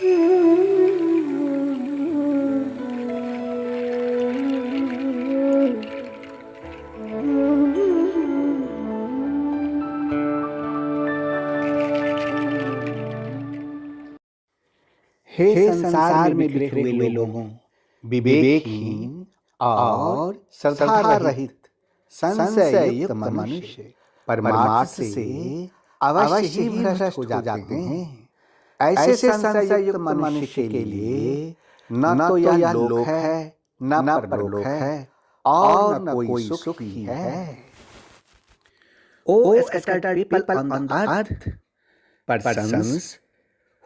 हे संसार में बिखरे हुए लोगों, विवेकहीन और श्रद्धा रहित संशय युक्त मनुष्य परमार्थ से अवश्य ही भ्रष्ट हो जाते हैं। ऐसे संशय युक्त मनुष्य के लिए न तो यह लोक है, न परलोक है, और न कोई सुख ही है। O scattered people on the earth, persons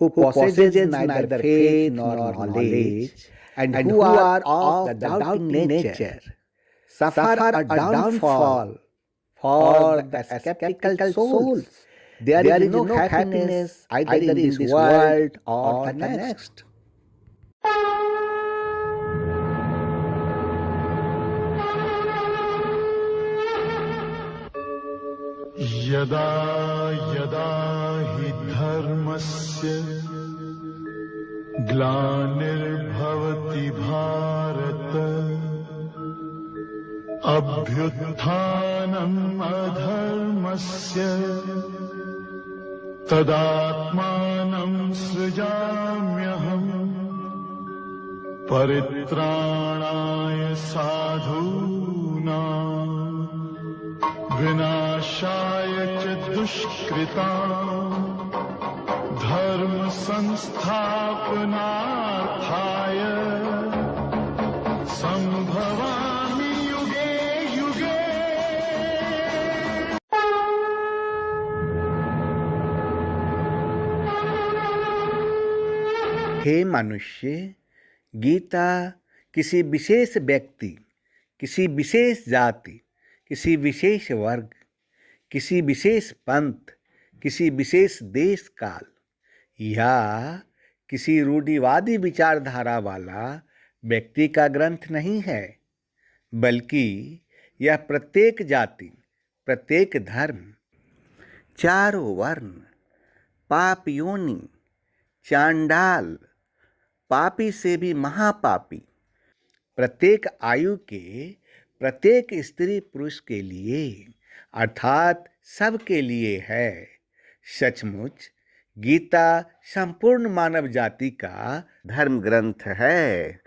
who possess neither faith nor knowledge, and who are of the doubting nature, suffer a downfall for the skeptical souls. There is no happiness either in this world or the next. यदा यदा हि धर्मस्य ग्लानिर्भवति भारत अभ्युत्थानम् अधर्मस्य तदात्मानं सृजाम्यहम् परित्राणाय साधूनां विनाशाय च दुष्कृतां धर्म संस्थापनार्थाय संभवामि युगे युगे। हे मनुष्य, गीता किसी विशेष व्यक्ति, किसी विशेष जाति, किसी विशेष वर्ग, किसी विशेष पंथ, किसी विशेष देश काल या किसी रूढ़िवादी विचारधारा वाला व्यक्ति का ग्रंथ नहीं है, बल्कि यह प्रत्येक जाति, प्रत्येक धर्म, चारों वर्ण, पाप योनि, चांडाल, पापी से भी महापापी, प्रत्येक आयु के प्रत्येक स्त्री पुरुष के लिए अर्थात सबके लिए है। सचमुच गीता संपूर्ण मानव जाति का धर्म ग्रंथ है।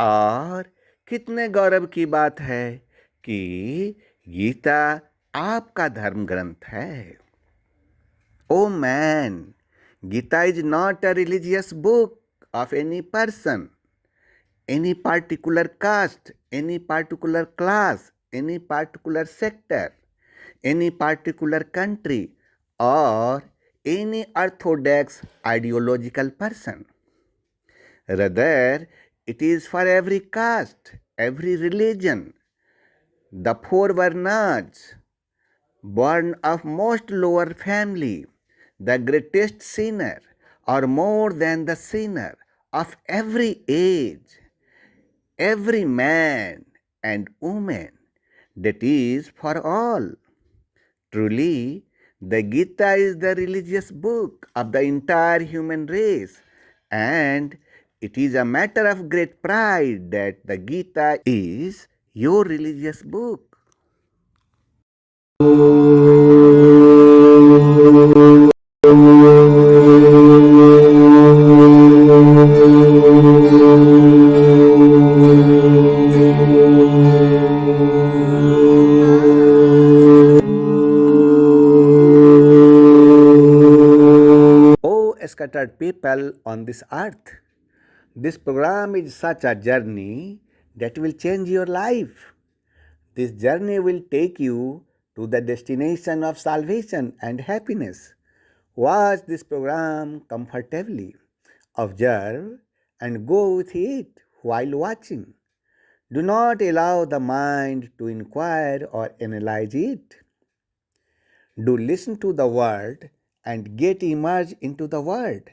और कितने गौरव की बात है कि गीता आपका धर्म ग्रंथ है। Oh man, Gita is not a religious book of any person, any particular caste, any particular class, any particular sector, any particular country, or any orthodox ideological person. Rather, it is for every caste, every religion, the four varnas, born of most lower family, the greatest sinner, or more than the sinner, of every age, every man and woman, that is for all. Truly, the Gita is the religious book of the entire human race, and it is a matter of great pride that the Gita is your religious book. Scattered people on this earth, this program is such a journey that will change your life. This journey will take you to the destination of salvation and happiness. Watch this program comfortably, observe and go with it while watching. Do not allow the mind to inquire or analyze it. Do listen to the word and get immersed into the word,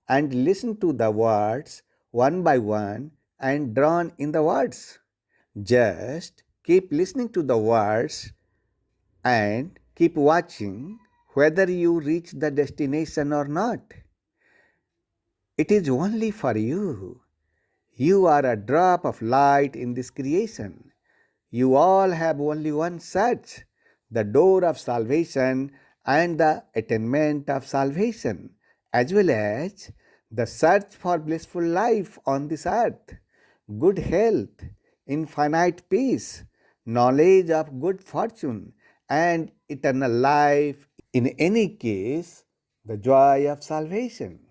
and listen to the words one by one and drown in the words. Just keep listening to the words and keep watching whether you reach the destination or not. It is only for you. You are a drop of light in this creation. You all have only one search, the door of salvation and the attainment of salvation, as well as the search for blissful life on this earth, good health, infinite peace, knowledge of good fortune, and eternal life. In any case, the joy of salvation.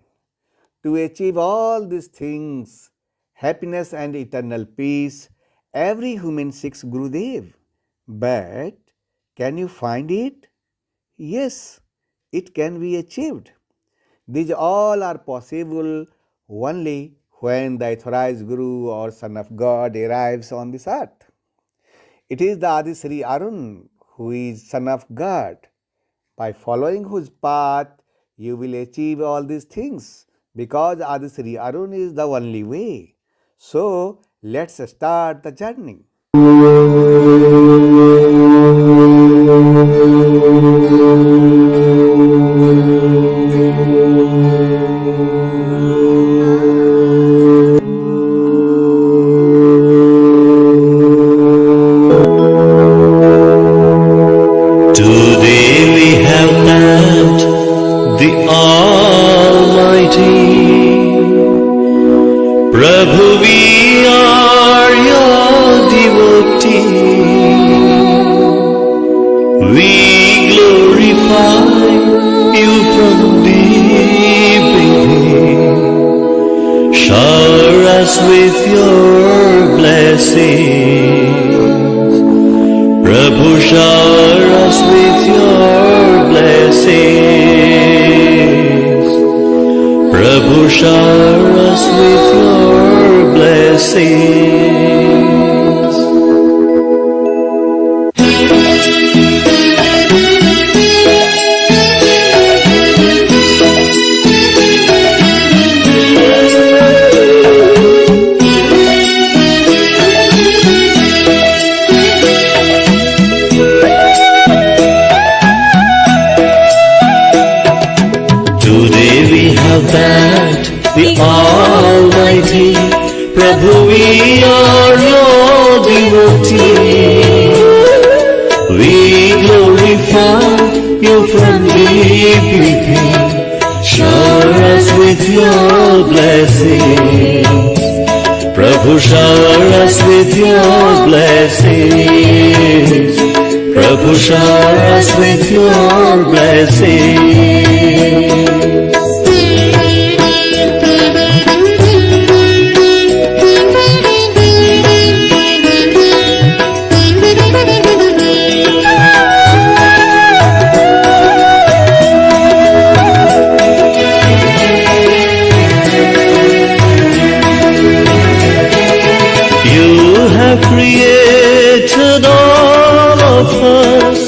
To achieve all these things, happiness and eternal peace, every human seeks Gurudev. But can you find it? Yes, it can be achieved. These all are possible only when the authorized Guru or Son of God arrives on this earth. It is the Adi Sri Arun who is Son of God. By following whose path, you will achieve all these things, because Adi Sri Arun is the only way. So, let's start the journey. Today we have met the Almighty. Prabhu, we are your devotee. We glorify you from deep within. Shower us with your blessings. Prabhu, shower us with your blessings. Prabhu, shower us with your blessings. Today we have met the Almighty. Prabhu, we are your devotee. We glorify you from deep within. Shower us with your blessings. Prabhu, shower us with your blessings. Prabhu, shower us with your blessings. You have created all of us,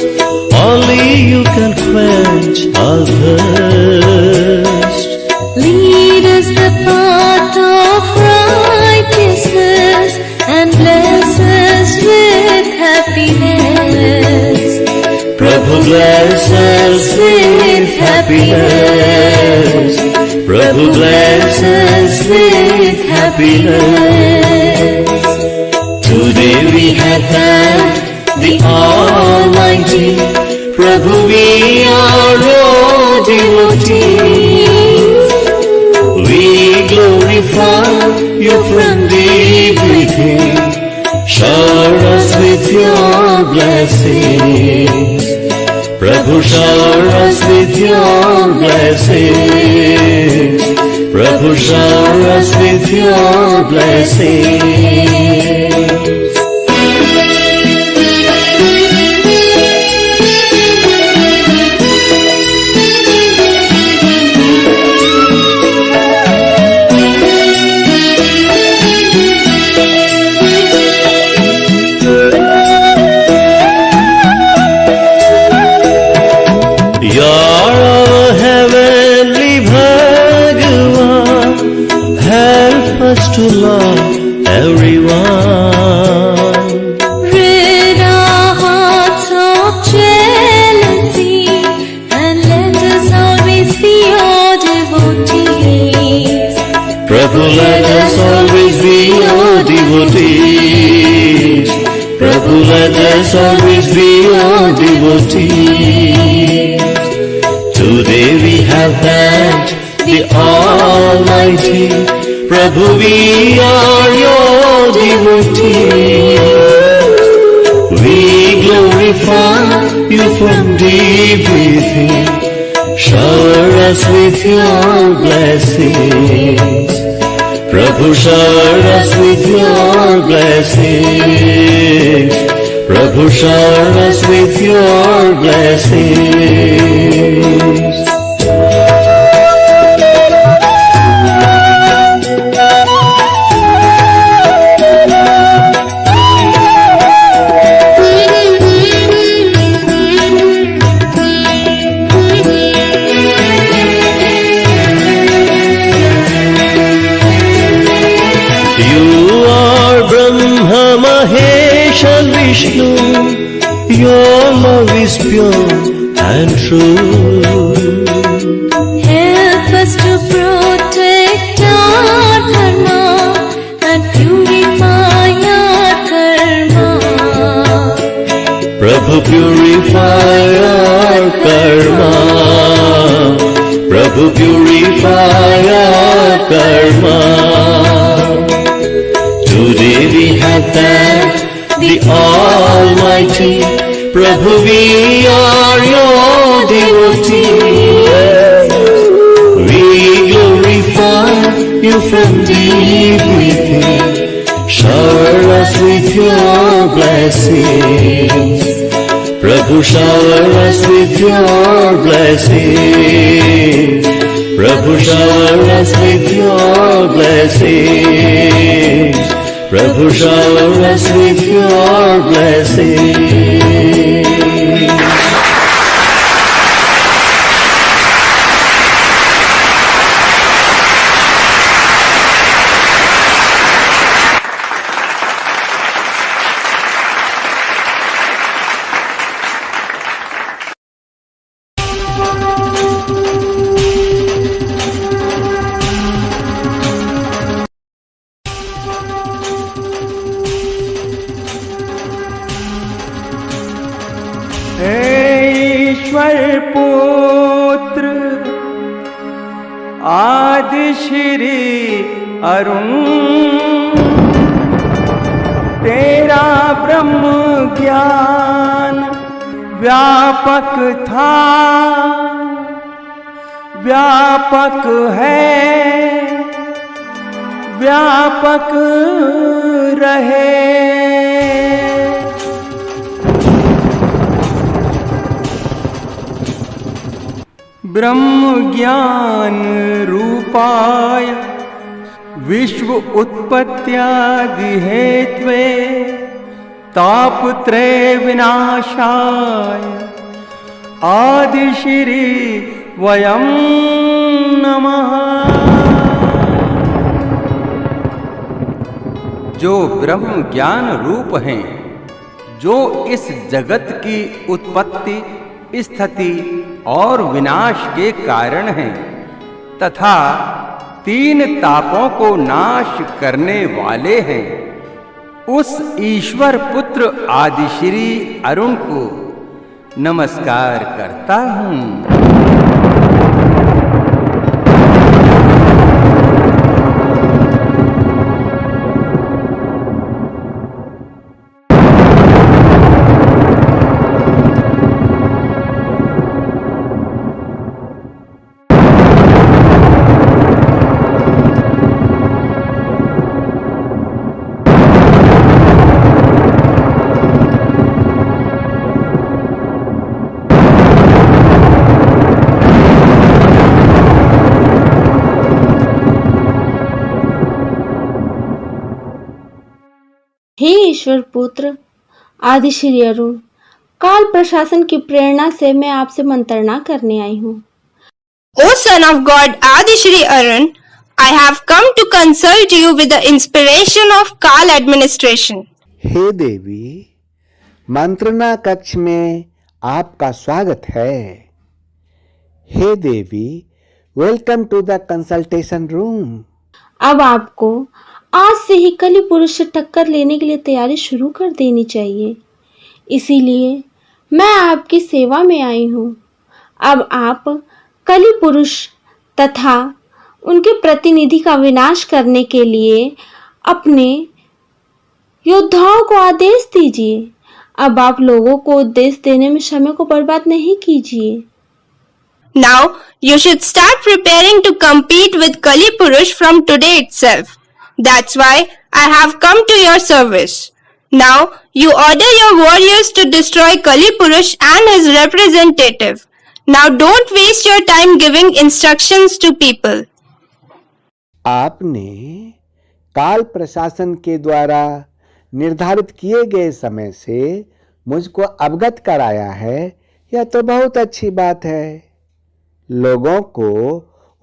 only you can quench our thirst. Lead us the path of righteousness and bless us with happiness. Prabhu, bless us with happiness. Prabhu, bless us with happiness. Today we have met the Almighty. Prabhu, we are your devotees. We glorify you from deep within. Shower us with your blessings. Prabhu, shower us with your blessings. Prabhu, shower us with your blessings. You're our heavenly Bhagavan. Help us to love everyone. Rid our hearts of jealousy and let us always be your devotees. Prabhu, let us always be your devotees. Prabhu, let us always be your devotees. Today we have thanked the Almighty. Prabhu, we are your devotees. We glorify you from deep within. Shower us with your blessings. Prabhu, shower us with your blessings. Prabhu, shower us with your blessings. Vishnu, your love is pure and true. Help us to protect our dharma and purify our karma. Prabhu, purify our karma. Prabhu, purify our karma. Today we have thanked the Almighty. Prabhu, we are your devotees. We glorify you from deep within. Shower us with your blessings. Prabhu, shower us with your blessings. Prabhu, shower us with your blessings. Prabhu, shower us with your blessings. ईश्वर पुत्र आदि श्री अरुण, तेरा ब्रह्म ज्ञान व्यापक था, व्यापक है, व्यापक रहे। ब्रह्म ज्ञान रूपाय विश्व उत्पत्त्यादि हेत्वे तापत्रय विनाशाय आदि श्री वयं नमः। जो ब्रह्म ज्ञान रूप हैं, जो इस जगत की उत्पत्ति, स्थिति और विनाश के कारण हैं तथा तीन तापों को नाश करने वाले हैं, उस ईश्वर पुत्र आदिश्री अरुण को नमस्कार करता हूँ। हे ईश्वर पुत्र आदि श्री अरुण, काल प्रशासन की प्रेरणा से मैं आपसे मंत्रणा करने आई हूँ। O son of God Adi Shri Arun, I have come to consult you with the inspiration of Kal administration. हे देवी, मंत्रणा कक्ष में आपका स्वागत है। हे देवी, welcome to the consultation room. अब आपको आज से ही कली पुरुष से टक्कर लेने के लिए तैयारी शुरू कर देनी चाहिए। इसीलिए मैं आपकी सेवा में आई हूँ। अब आप कली पुरुष तथा उनके प्रतिनिधि का विनाश करने के लिए अपने योद्धाओं को आदेश दीजिए। अब आप लोगों को उपदेश देने में समय को बर्बाद नहीं कीजिए। Now you should start preparing to compete with Kali Purush from today itself. That's why I have come to your service. Now you order your warriors to destroy Kali Purush and his representative. Now don't waste your time giving instructions to people. आपने काल प्रशासन के द्वारा निर्धारित किए गए समय से मुझको अवगत कराया है, यह तो बहुत अच्छी बात है। लोगों को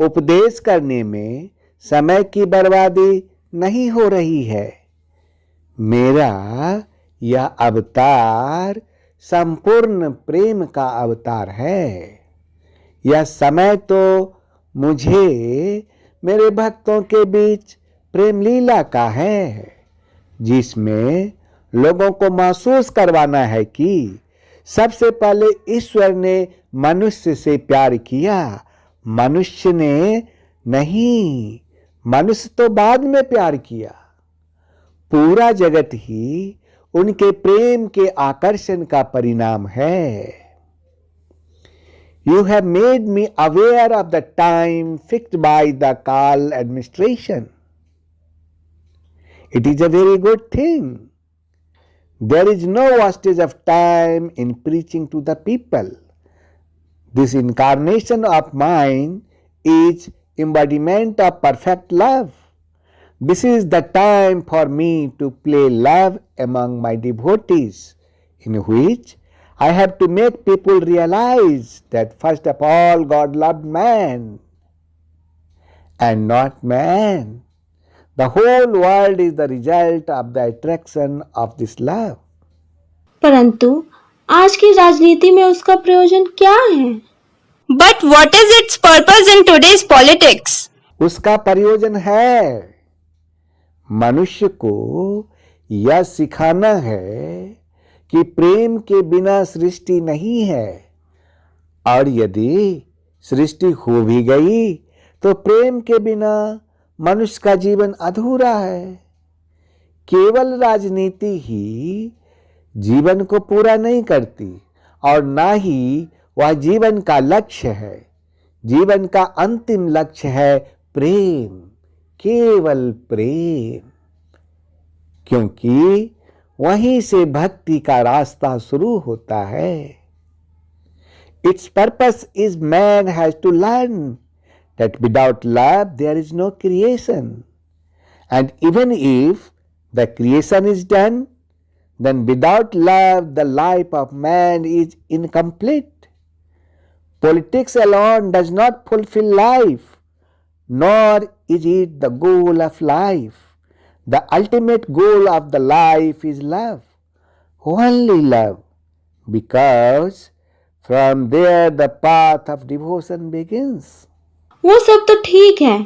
उपदेश करने में समय की बर्बादी नहीं हो रही है। मेरा यह अवतार संपूर्ण प्रेम का अवतार है। यह समय तो मुझे मेरे भक्तों के बीच प्रेम लीला का है, जिसमें लोगों को महसूस करवाना है कि सबसे पहले ईश्वर ने मनुष्य से प्यार किया, मनुष्य ने नहीं, मनुष्य तो बाद में प्यार किया। पूरा जगत ही उनके प्रेम के आकर्षण का परिणाम है। You have made me aware of the time fixed by the Kal administration. It is a very good thing. There is no wastage of time in preaching to the people. This incarnation of mine is embodiment of perfect love. This is the time for me to play love among my devotees, in which I have to make people realize that first of all God loved man and not man. The whole world is the result of the attraction of this love. परंतु आज की राजनीति में उसका प्रयोजन क्या है? But what is its purpose in today's politics? उसका प्रयोजन है मनुष्य को यह सिखाना है कि प्रेम के बिना सृष्टि नहीं है, और यदि सृष्टि हो भी गई तो प्रेम के बिना मनुष्य का जीवन अधूरा है। केवल राजनीति ही जीवन को पूरा नहीं करती और ना ही वह जीवन का लक्ष्य है। जीवन का अंतिम लक्ष्य है प्रेम, केवल प्रेम, क्योंकि वहीं से भक्ति का रास्ता शुरू होता है। Its purpose is man has to learn that without love there is no creation, and even if the creation is done, then without love the life of man is incomplete. Politics alone does not fulfill life, nor is it the goal of life. The ultimate goal of the life is love, only love, because from there the path of devotion begins. वो सब तो ठीक है,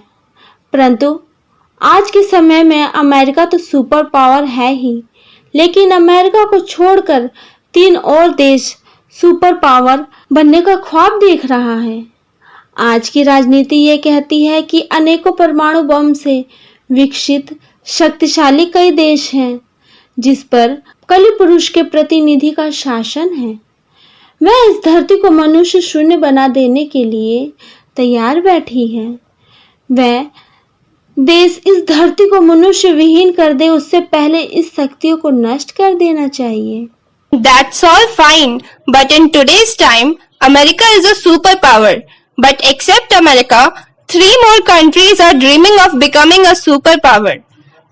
परंतु आज के समय में अमेरिका तो सुपर पावर है ही, लेकिन अमेरिका को छोड़कर 3 और देश सुपर पावर बनने का ख्वाब देख रहा है। आज की राजनीति ये कहती है कि अनेकों परमाणु बम से विकसित शक्तिशाली कई देश हैं, जिस पर कली पुरुष के प्रतिनिधि का शासन है। वह इस धरती को मनुष्य शून्य बना देने के लिए तैयार बैठी है। वह देश इस धरती को मनुष्य विहीन कर दे, उससे पहले इस शक्तियों को नष्ट कर देना चाहिए। That's all fine, but in today's time, America is a superpower. But except America, 3 more countries are dreaming of becoming a superpower.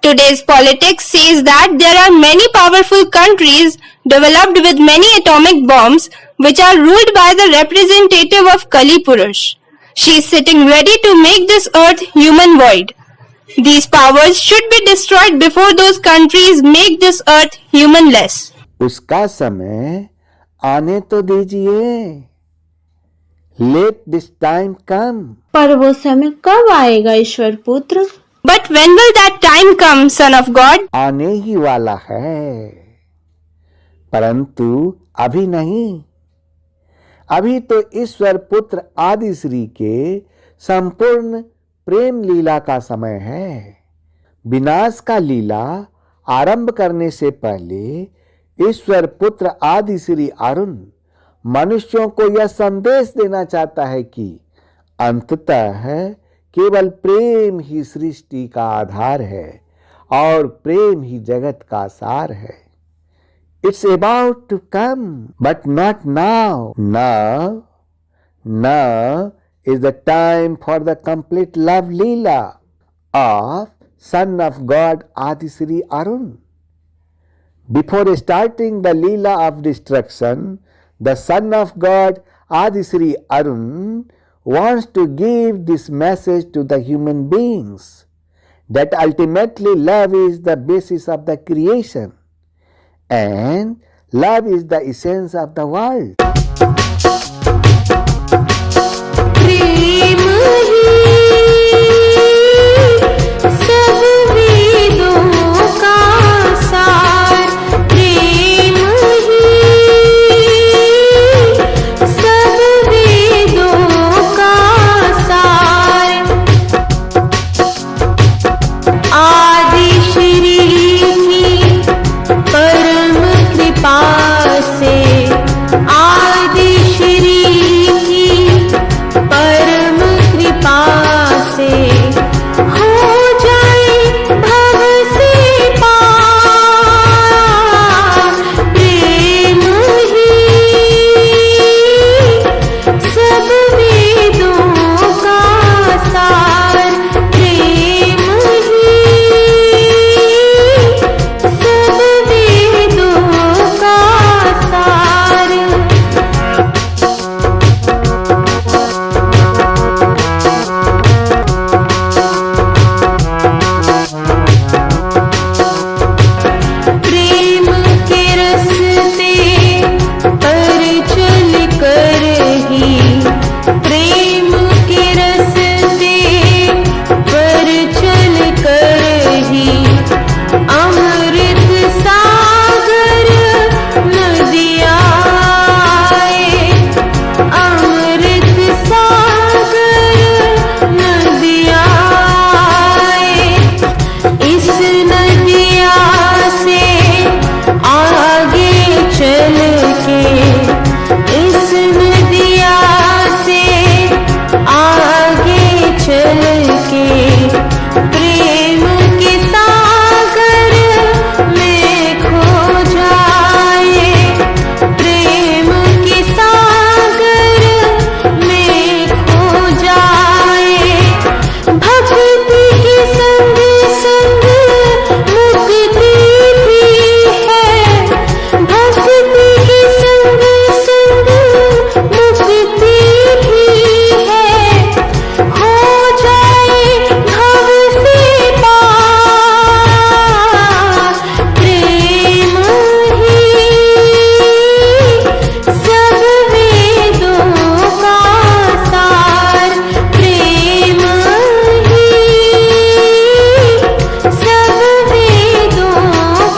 Today's politics says that there are many powerful countries developed with many atomic bombs which are ruled by the representative of Kali Purush. She is sitting ready to make this earth human void. These powers should be destroyed before those countries make this earth humanless. उसका समय आने तो दीजिए। Let this time come. पर वो समय कब आएगा ईश्वर पुत्र? But when will that time come, Son of God? आने ही वाला है, परंतु अभी नहीं। अभी तो ईश्वर पुत्र आदि श्री के संपूर्ण प्रेम लीला का समय है। विनाश का लीला आरंभ करने से पहले ईश्वर पुत्र आदि श्री अरुण मनुष्यों को यह संदेश देना चाहता है कि अंततः केवल प्रेम ही सृष्टि का आधार है और प्रेम ही जगत का सार है। It's about to come, but not now. Now is the time for the complete love Leela of Son of God Adisri Arun. Before starting the Leela of destruction, the Son of God Adisri Arun wants to give this message to the human beings that ultimately love is the basis of the creation and love is the essence of the world. प्रेम ही सब वेदों का सार, प्रेम ही सब वेदों का सार। आदि श्री की परम कृपा से, आदि श्री की परम कृपा से हो जाए भव से पार। प्रेम ही सब वेदों का सार, प्रेम ही सब वेदों का सार। प्रेम के रस्ते पर चल कर ही, प्रेम के रस्ते पर चल कर ही अमृत सागर नदियाँ आए, अमृत सागर नदियाँ आए। इस नदिया से आगे चल के, इस नदिया से आगे चल के प्रेम के सागर में खो जाए, प्रेम के सागर में खो जाए। भक्ति के संग संग मुक्ति भी है, भक्ति के संग संग मुक्ति भी है। हो जाए भव से पार, प्रेम ही सब वेदों का सार, प्रेम ही सब वेदों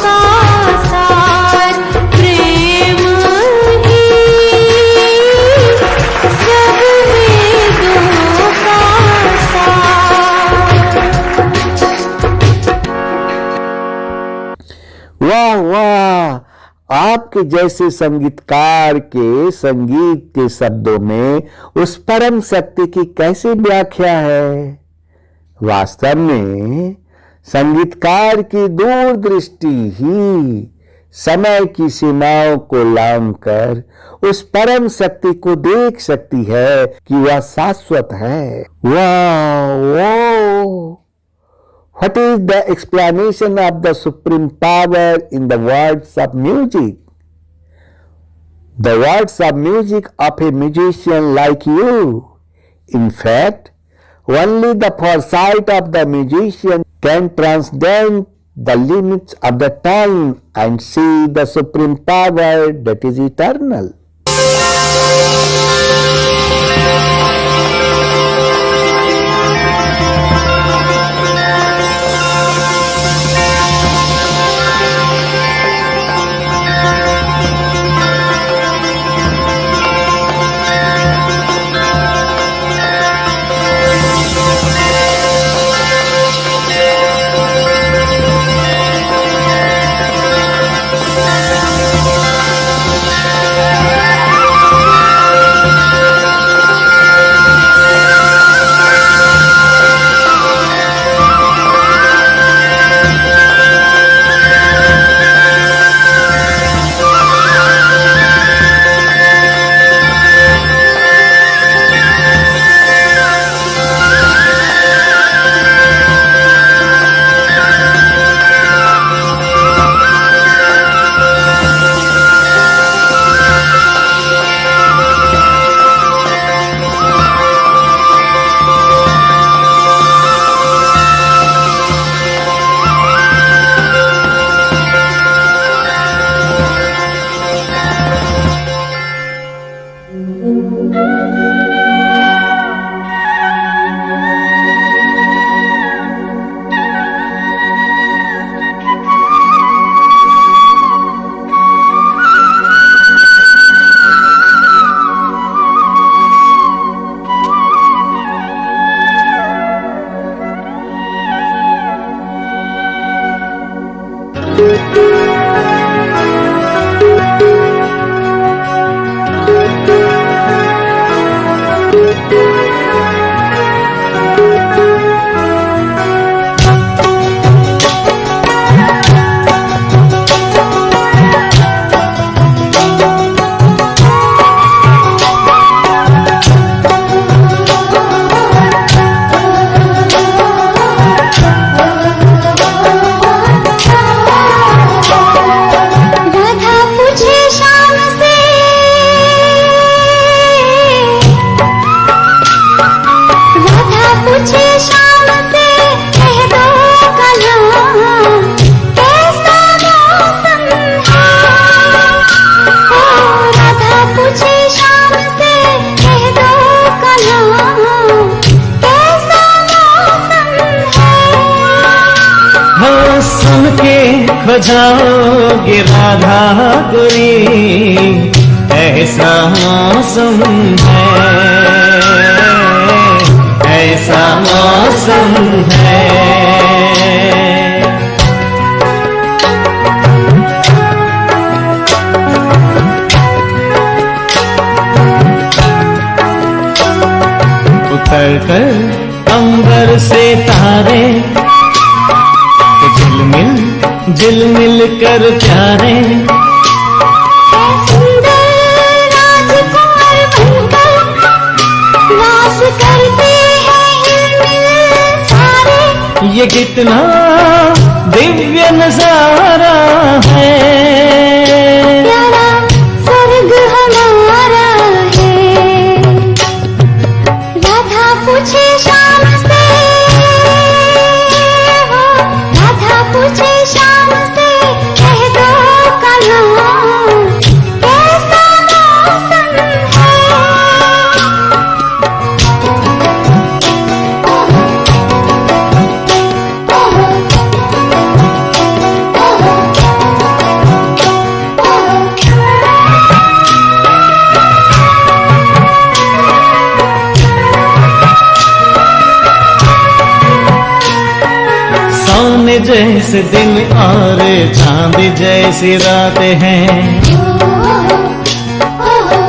का सार, प्रेम ही सब वेदों का सार। वाह वाह, आपके जैसे संगीतकार के संगीत के शब्दों में उस परम शक्ति की कैसे व्याख्या है। वास्तव में संगीतकार की दूरदृष्टि ही समय की सीमाओं को लांघकर उस परम शक्ति को देख सकती है कि वह शाश्वत है। वाह! What is the explanation of the supreme power in the words of music? The words of music of a musician like you. In fact, only the foresight of the musician can transcend the limits of the time and see the supreme power that is eternal. सुन के खो जाओगे राधा गोरी, ऐसा मौसम है, ऐसा मौसम है। उतर कर अंबर से तारे, झिलमिल झिलमिल कर प्यारे, ये कितना दिव्य नजारा है, प्यारा स्वर्ग हमारा है। राधा पूछे शाम से, हो राधा पूछे शाम से, कह दो कन्हा कैसा मौसम है। सोने जैसे दिन और चांद जैसी रात हैं,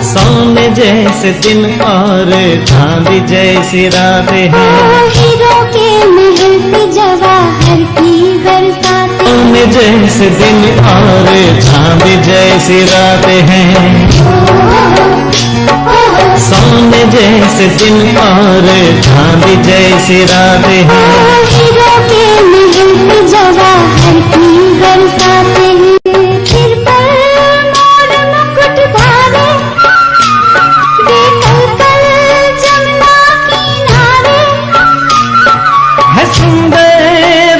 सोने जैसे दिन और चांद जैसी रात हैं, हीरो के महल पे जवाहर की बरसात, सोने जैसे दिन और चांद जैसी रात हैं, सोने जैसे दिन और चांद जैसी रात हैं, हीरो के महल पे जवाहर की बरसात, सिर पर मोर मुकुट धारे, देखल कल जमुना किनारे, है सुंदर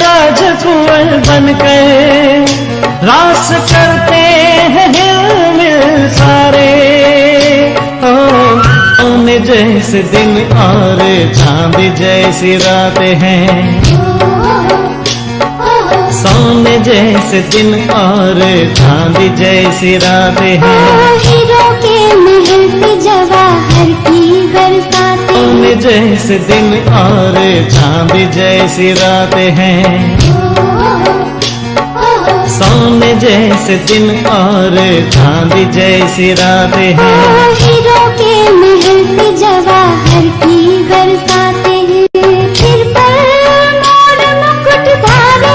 राजकुंवर बनकर रास करते हैं हिलमिल सारे। सोने जैसे दिन और चांद जैसी रात हैं, सोने जैसे दिन और चांद जैसी रात हैं, हीरो के महल पे जवाहर की बरसात, सोने जैसे दिन और चांद जैसी रात हैं, सोने जैसे दिन और चांद जैसी रात हैं, हीरो के महल पे जवाहर की बरसात, सिर पर मोर मुकुट धारे,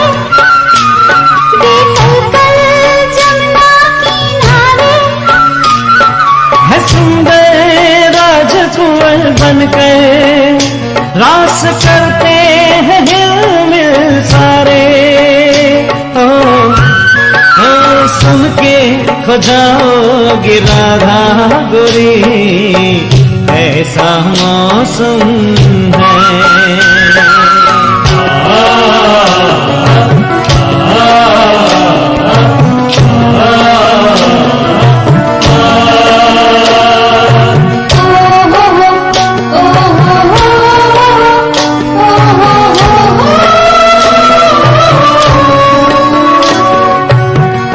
देखल कल जमुना किनारे, है सुंदर राजकुंवर बनकर रास करते हैं हिलमिल सारे। सुन के खो जाओगे राधा गोरी, ऐसा मौसम है।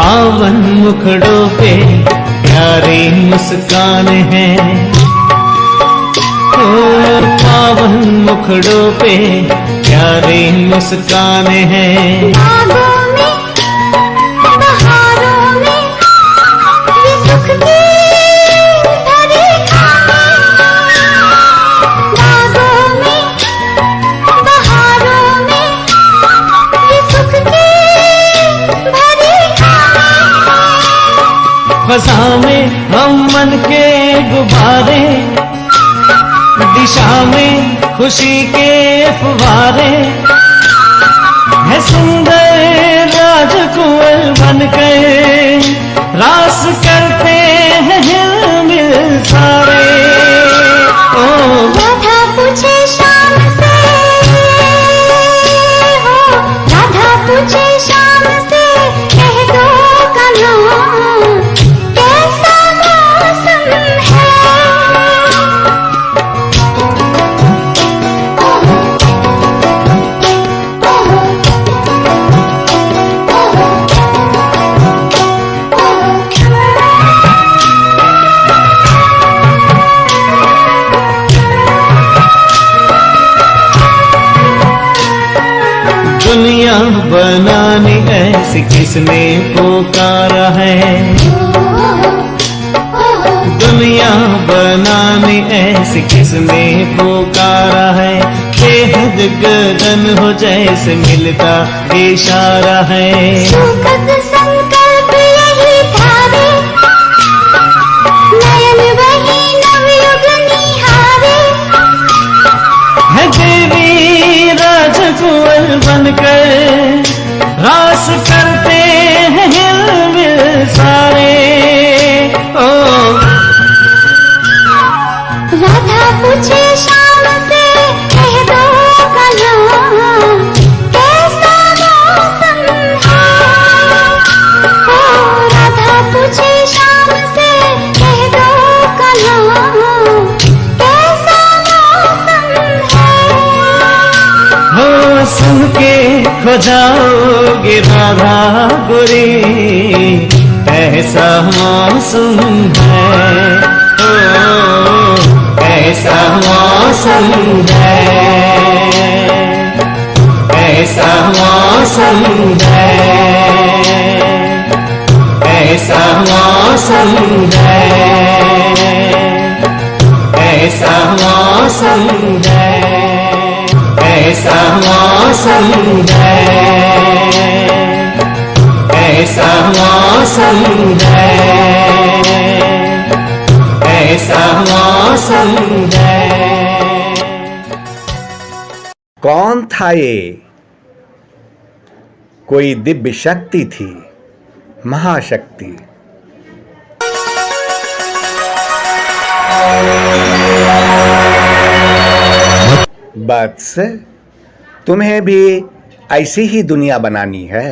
पावन मुखड़ों पे प्यारी मुस्कान है, ओ पावन मुखड़ों पे प्यारी मुस्कान है, बागों में बहारों में ये सुख की भरी खाने, बागों में बहारों में ये सुख की भरी खाने, फसा में हम मन के गुब्बारे, दिशा में खुशी के फुवारे, है सुंदर राजकुंवर बनकर रास करते हैं हिलमिल सारे। ओ राधा पूछे शाम से, हो राधा पूछे शाम से, कह दो कन्हा कैसा मौसम है। बनानी ऐसी किसने पुकारा है, दुनिया बनानी ऐसी किसने पुकारा है, बेहद गगन हो जैसे मिलता इशारा है। सुखद संकल्प यही धारे, नयन वही नवयुग निहारे। है देवी राजकुंवर बनकर रास करते हैं हिलमिल सारे। ओ राधा पूछे शाम से, कह दो कहाँ कैसा मौसम है। ओ राधा पूछे शाम से, कह दो कहाँ कैसा मौसम है। हो सुन के खो जाओगे राधा गोरी, ऐसा मौसम है। ऐसा मौसम है, ऐसा मौसम है, ऐसा मौसम है, ऐसा मौसम है, ऐसा मौसम है, ऐसा मौसम है, ऐसा मौसम है। कौन था ये? कोई दिव्य शक्ति थी, महाशक्ति। बस तुम्हें भी ऐसी ही दुनिया बनानी है।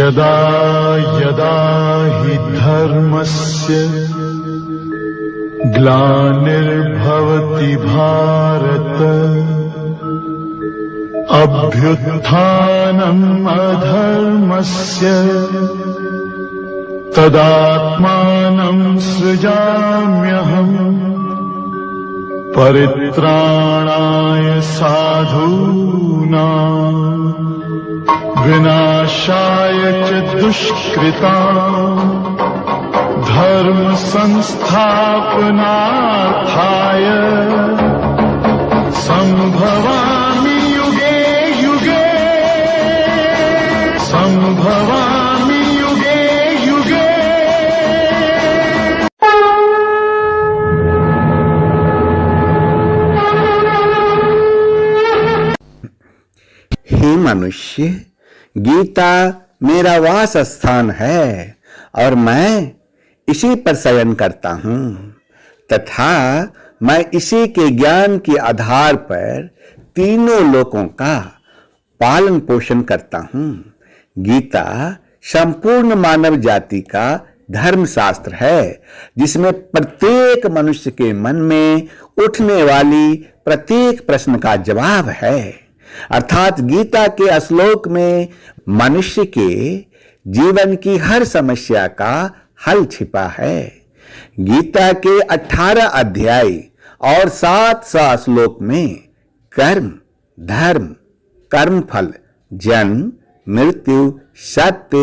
यदा यदा हि धर्मस्य ग्लानिर्भवति भारत अभ्युत्थानम् अधर्मस्य तदात्मानं सृजाम्यहम् परित्राणाय साधूनां विनाशाय च दुष्कृताम् धर्म संस्थापनार्थाय संभवामि युगे युगे संभवामि युगे युगे। हे मनुष्य, गीता मेरा वास स्थान है और मैं इसी पर शयन करता हूँ तथा मैं इसी के ज्ञान के आधार पर तीनों लोकों का पालन पोषण करता हूँ। गीता संपूर्ण मानव जाति का धर्म शास्त्र है जिसमें प्रत्येक मनुष्य के मन में उठने वाली प्रत्येक प्रश्न का जवाब है। अर्थात गीता के श्लोक में मनुष्य के जीवन की हर समस्या का हल छिपा है। गीता के 18 अध्याय और 700 श्लोक में कर्म, धर्म, कर्मफल, जन्म, मृत्यु, सत्य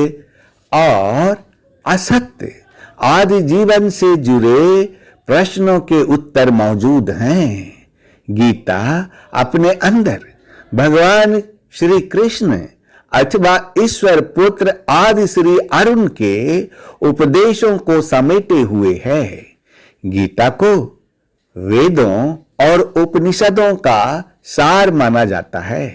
और असत्य आदि जीवन से जुड़े प्रश्नों के उत्तर मौजूद हैं। गीता अपने अंदर भगवान श्री कृष्ण अथवा ईश्वर पुत्र आदि श्री अरुण के उपदेशों को समेटे हुए है। गीता को वेदों और उपनिषदों का सार माना जाता है।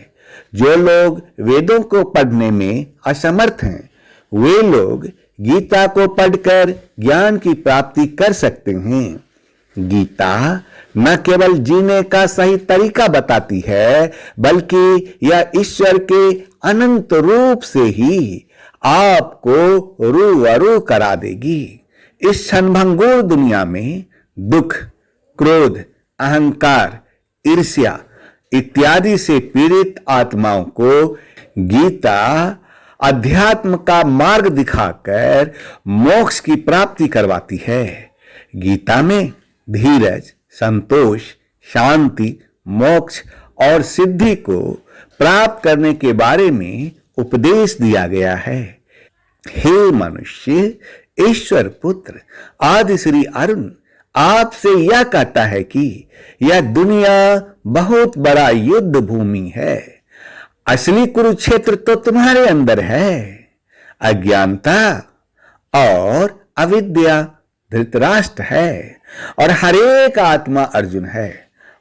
जो लोग वेदों को पढ़ने में असमर्थ हैं वे लोग गीता को पढ़कर ज्ञान की प्राप्ति कर सकते हैं। गीता न केवल जीने का सही तरीका बताती है बल्कि यह ईश्वर के अनंत रूप से ही आपको रूबरू करा देगी। इस क्षणभंगुर दुनिया में दुख, क्रोध, अहंकार, ईर्ष्या इत्यादि से पीड़ित आत्माओं को गीता अध्यात्म का मार्ग दिखाकर मोक्ष की प्राप्ति करवाती है। गीता में धीरज, संतोष, शांति, मोक्ष और सिद्धि को प्राप्त करने के बारे में उपदेश दिया गया है। हे मनुष्य, ईश्वर पुत्र आदि श्री अरुण आपसे यह कहता है कि यह दुनिया बहुत बड़ा युद्ध भूमि है। असली कुरुक्षेत्र तो तुम्हारे अंदर है। अज्ञानता और अविद्या धृतराष्ट्र है और हरेक आत्मा अर्जुन है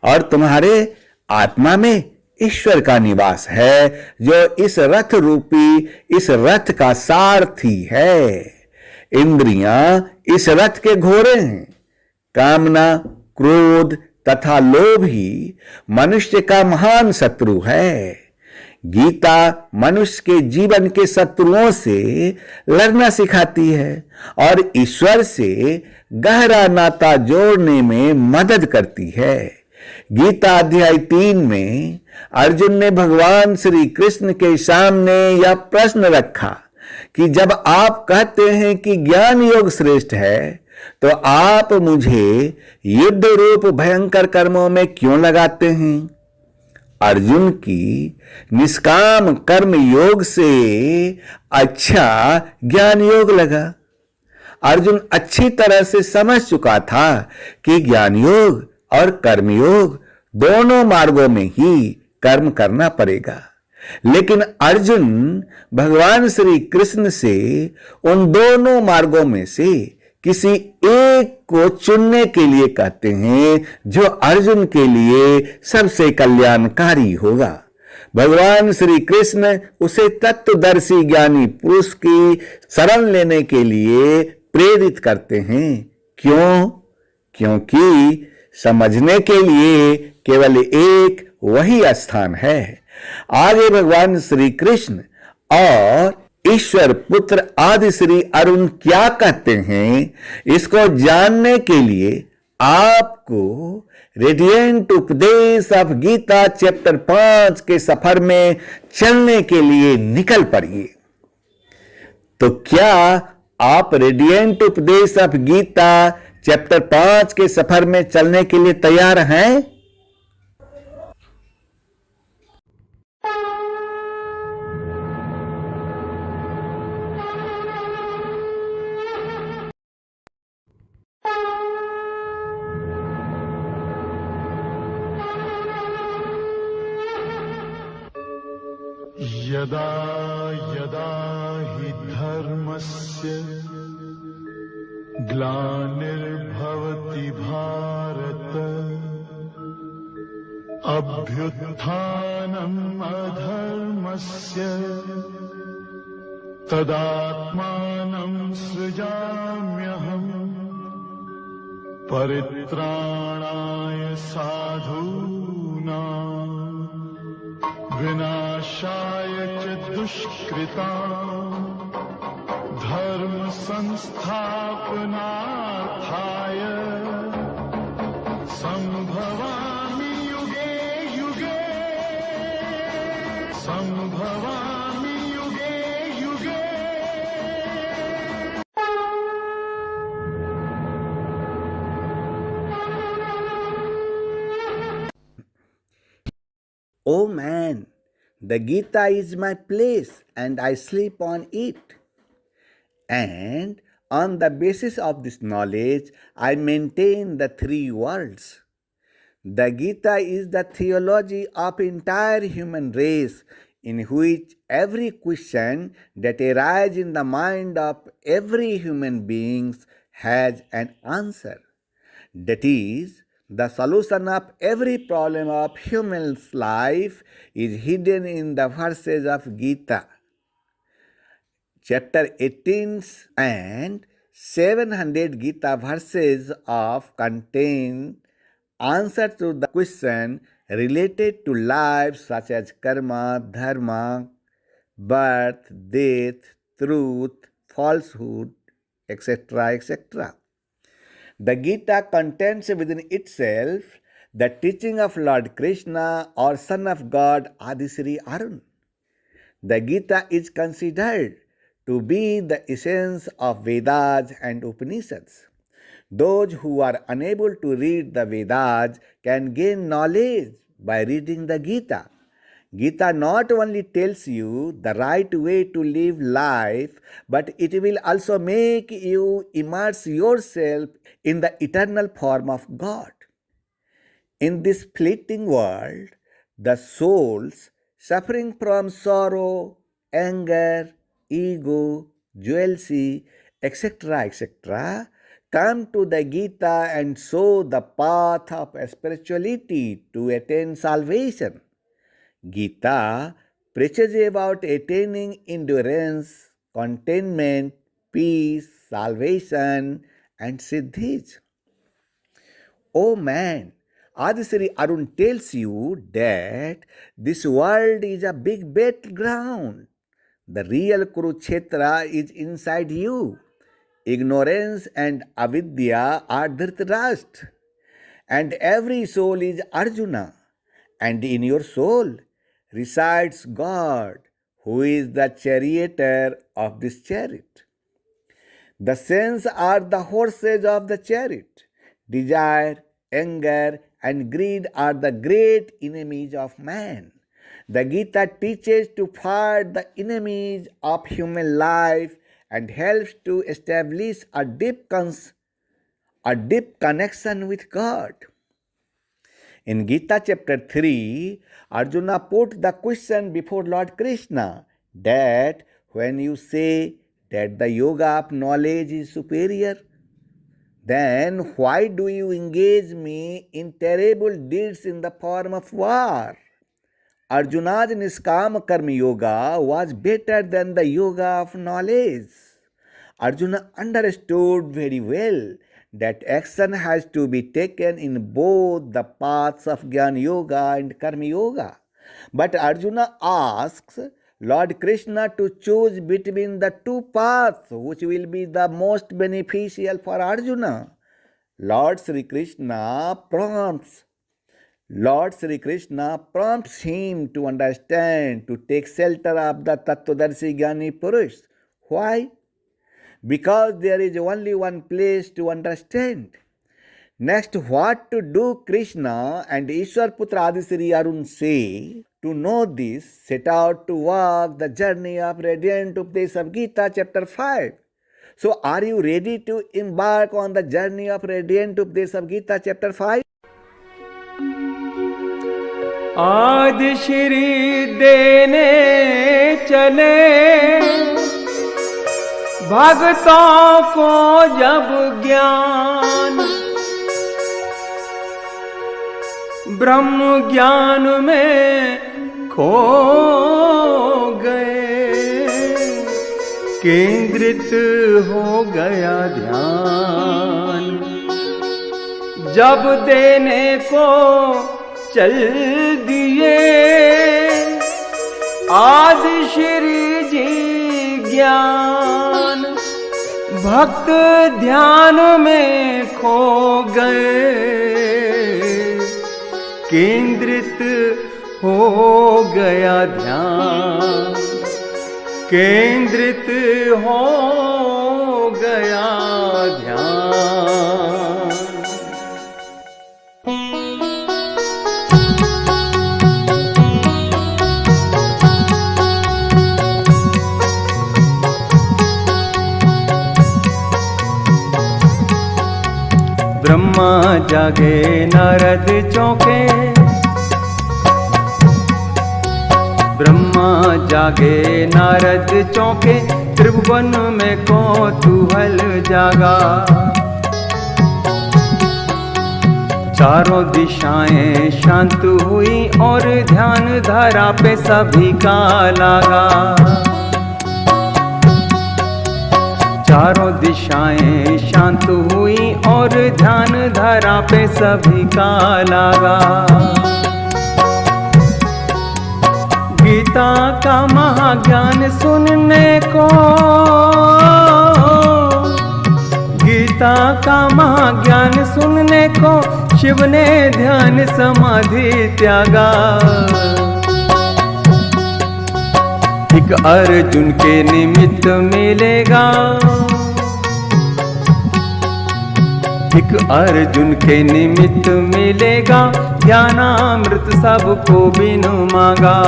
और तुम्हारे आत्मा में ईश्वर का निवास है जो इस रथ रूपी इस रथ का सारथी है। इंद्रियां इस रथ के घोड़े हैं। कामना, क्रोध तथा लोभ ही मनुष्य का महान शत्रु है। गीता मनुष्य के जीवन के शत्रुओं से लड़ना सिखाती है और ईश्वर से गहरा नाता जोड़ने में मदद करती है। गीता अध्याय 3 में अर्जुन ने भगवान श्री कृष्ण के सामने यह प्रश्न रखा कि जब आप कहते हैं कि ज्ञान योग श्रेष्ठ है तो आप मुझे युद्ध रूप भयंकर कर्मों में क्यों लगाते हैं। अर्जुन की निष्काम कर्म योग से अच्छा ज्ञान योग लगा। अर्जुन अच्छी तरह से समझ चुका था कि ज्ञान योग और कर्म योग दोनों मार्गों में ही कर्म करना पड़ेगा। लेकिन अर्जुन भगवान श्री कृष्ण से उन दोनों मार्गों में से किसी एक को चुनने के लिए कहते हैं जो अर्जुन के लिए सबसे कल्याणकारी होगा। भगवान श्री कृष्ण उसे तत्वदर्शी ज्ञानी पुरुष की शरण लेने के लिए प्रेरित करते हैं। क्यों? क्योंकि समझने के लिए केवल एक वही स्थान है। आगे भगवान श्री कृष्ण और ईश्वर पुत्र आदि श्री अरुण क्या कहते हैं, इसको जानने के लिए आपको रेडिएंट उपदेश ऑफ गीता चैप्टर 5 के सफर में चलने के लिए निकल पड़िए। तो क्या आप रेडिएंट उपदेश ऑफ गीता चैप्टर 5 के सफर में चलने के लिए तैयार हैं? यदा यदा हि धर्मस्य ग्लानिर्भवति भारत अभ्युत्थानम् अधर्मस्य तदात्मानं सृजाम्यहम् परित्राणाय साधूनां विनाशाय च दुष्कृतां धर्म संस्थापनार्थाय संभवामि युगे युगे संभवामि युगे युगे। Oh man, the Gita is my place and I sleep on it. And on the basis of this knowledge, I maintain the three worlds. The Gita is the theology of entire human race, in which every question that arises in the mind of every human being has an answer. That is, the solution of every problem of human's life is hidden in the verses of Gita. Chapter 18 and 700 Gita verses of contain answer to the question related to life such as karma, dharma, birth, death, truth, falsehood, etc., etc. The Gita contains within itself the teaching of Lord Krishna or Son of God Adisri Arun. The Gita is considered to be the essence of Vedas and Upanishads. Those who are unable to read the Vedas can gain knowledge by reading the Gita. Gita not only tells you the right way to live life, but it will also make you immerse yourself in the eternal form of God. In this fleeting world, the souls suffering from sorrow, anger, ego, jealousy, etc., etc., come to the Gita and show the path of spirituality to attain salvation. Gita preaches about attaining endurance, contentment, peace, salvation, and siddhis. Oh man, Adisri Arun tells you that this world is a big battleground. The real Kurukshetra is inside you. Ignorance and avidya are Dhritarashtra, and every soul is Arjuna, and in your soul resides God, who is the charioteer of this chariot. The senses are the horses of the chariot. Desire, anger, and greed are the great enemies of man. The Gita teaches to fight the enemies of human life and helps to establish a deep connection with God. In Gita chapter 3, Arjuna put the question before Lord Krishna that when you say that the yoga of knowledge is superior, then why do you engage me in terrible deeds in the form of war? Arjuna's Niskama Karma Yoga was better than the yoga of knowledge. Arjuna understood very well that action has to be taken in both the paths of Jnana Yoga and Karma Yoga. But Arjuna asks, Lord Krishna to choose between the two paths which will be the most beneficial for Arjuna. Lord Sri Krishna prompts him to understand, to take shelter of the Tattvadarshi Jnani Purush. Why? Because there is only one place to understand. Next, what to do Krishna and Ishwar Putra Adisri Arun say. To know this, set out to walk the journey of radiant Updesh of Gita, chapter 5. So, are you ready to embark on the journey of radiant Updesh of Gita, chapter 5? आदि श्री देने चले भक्तों को जब ज्ञान, ब्रह्म ज्ञान में खो गए, केंद्रित हो गया ध्यान। जब देने को चल दिए आदि श्री जी ज्ञान, भक्त ध्यान में खो गए, केंद्रित हो गया ध्यान, केंद्रित हो गया ध्यान। ब्रह्मा जागे नारद चौंके, ब्रह्मा जागे नारद चौंके, त्रिभुवन में कौतूहल जागा। चारों दिशाएं शांत हुई और ध्यान धारा पे सभी का लागा। चारों दिशाएं शांत हुई और ध्यान धारा पे सभी का लागा। गीता का महाज्ञान सुनने को, गीता का महाज्ञान सुनने को शिव ने ध्यान समाधि त्यागा। एक अर्जुन के निमित्त मिलेगा, एक अर्जुन के निमित्त मिलेगा, ज्ञानामृत सबको बिनु मांगा।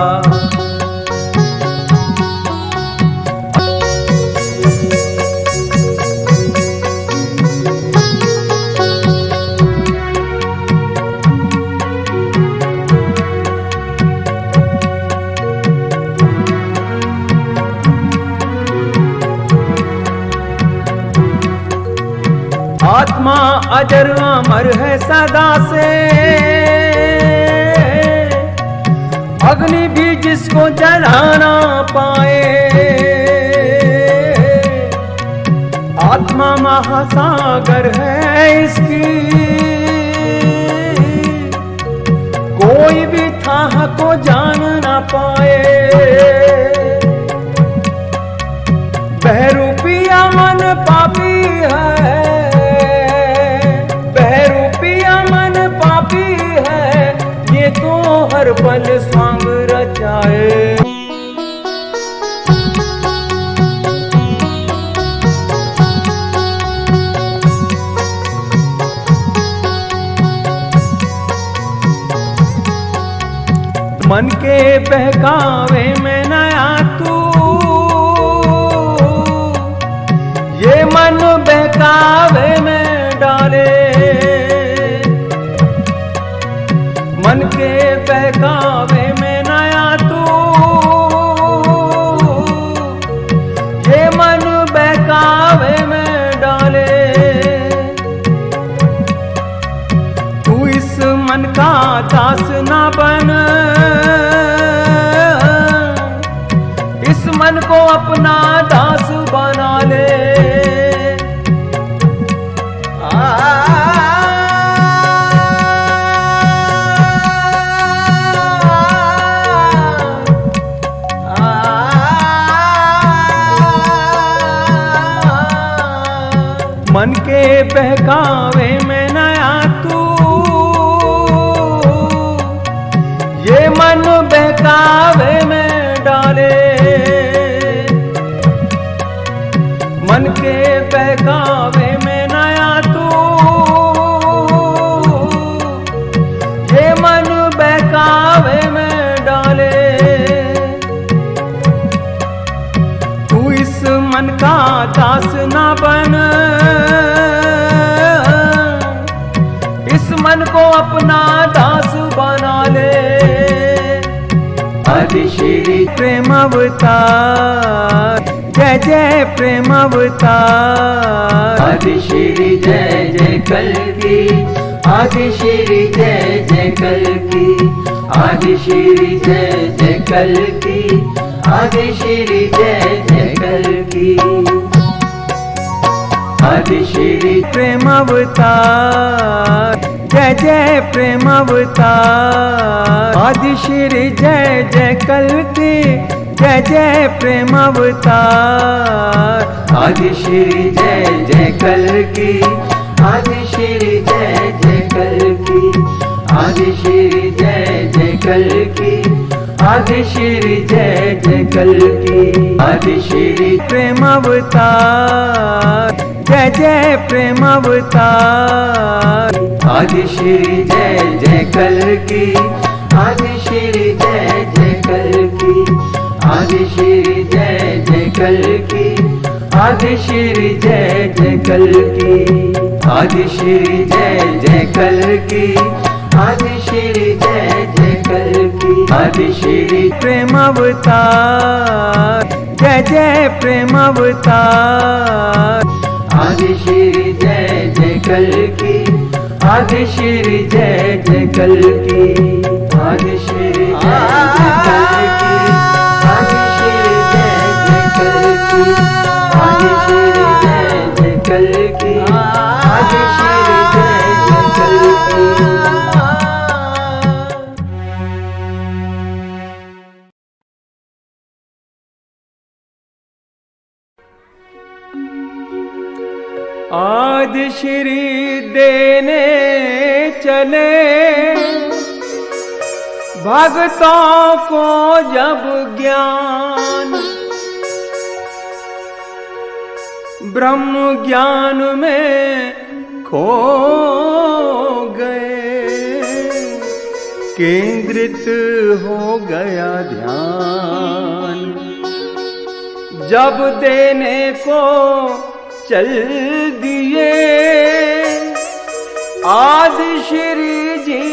आत्मा अजर अमर है सदा से, अग्नि भी जिसको जला ना पाए। आत्मा महासागर है इसकी, कोई भी थाह को जान ना पाए। बहरूपिया मन पापी है, तो हर पल स्वांग रचाए। मन के बहकावे में नया तू, ये मन बहकावे में डाले। मन के बहकावे में नया तू, ये मन बहकावे में डाले। तू इस मन का दास ना बन, इस मन को अपना दास बना ले। बहकावे में नया तू, ये मन बहकावे में डाले, मन के बहकावे में नया तू, ये मन बहकावे में डाले। तू इस मन का दास ना बन, इस मन को अपना दास बना ले। आदि श्री प्रेम अवतार, जय जय प्रेम अवतार। आदि श्री जय जय कल्कि, आदि श्री जय जय कल्कि, आदि श्री जय जय कल्कि, आदि श्री जय जय कल्कि। आदि श्री प्रेम अवतार, जय जय प्रेम अवतार। आदि श्री जय जय कल्कि, जय जय प्रेम अवतार। आदि श्री जय जय कल्कि, आदि श्री जय जय कल्कि, आदि श्री जय जय कल्कि, आदि श्री जय जय कल्कि। आदि श्री प्रेम अवतार, जय जय प्रेम अवतार। आदि श्री जय जय कल्कि, आदि श्री जय जय कल्कि, आदि श्री जय जय कल्कि, आदि श्री जय जय कल्कि। आदि श्री जय जय कल्कि, आदि श्री जय जय कल्कि। आदि श्री प्रेम अवतार, जय जय प्रेम अवतार। आदि श्री जय जय कल्कि, आदि श्री जय जय कल्कि, आदि श्री जय जय कल्कि, आदि श्री जय जय कल्कि, आदि श्री जय जय कल्कि, आदि श्री जय जय कल्कि। आदि श्री देने चले भक्तों को जब ज्ञान, ब्रह्म ज्ञान में खो गए, केंद्रित हो गया ध्यान। जब देने को चल दिए आदि श्री जी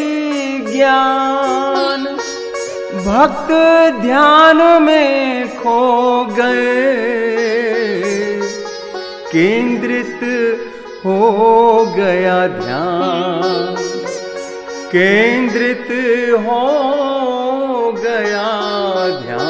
ज्ञान, भक्त ध्यान में खो गए, केंद्रित हो गया ध्यान, केंद्रित हो गया ध्यान।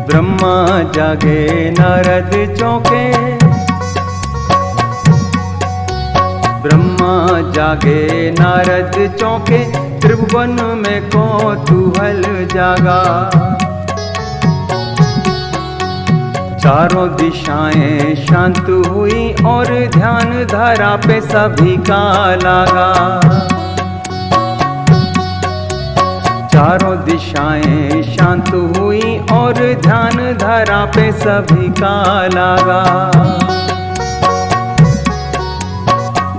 ब्रह्मा जागे नारद चौंके, ब्रह्मा जागे नारद चौंके, त्रिभुवन में कौतूहल जागा। चारों दिशाएं शांत हुई और ध्यान धारा पे सभी का लागा। चारों दिशाएं शांत हुई और ध्यान धारा पे सभी का लागा।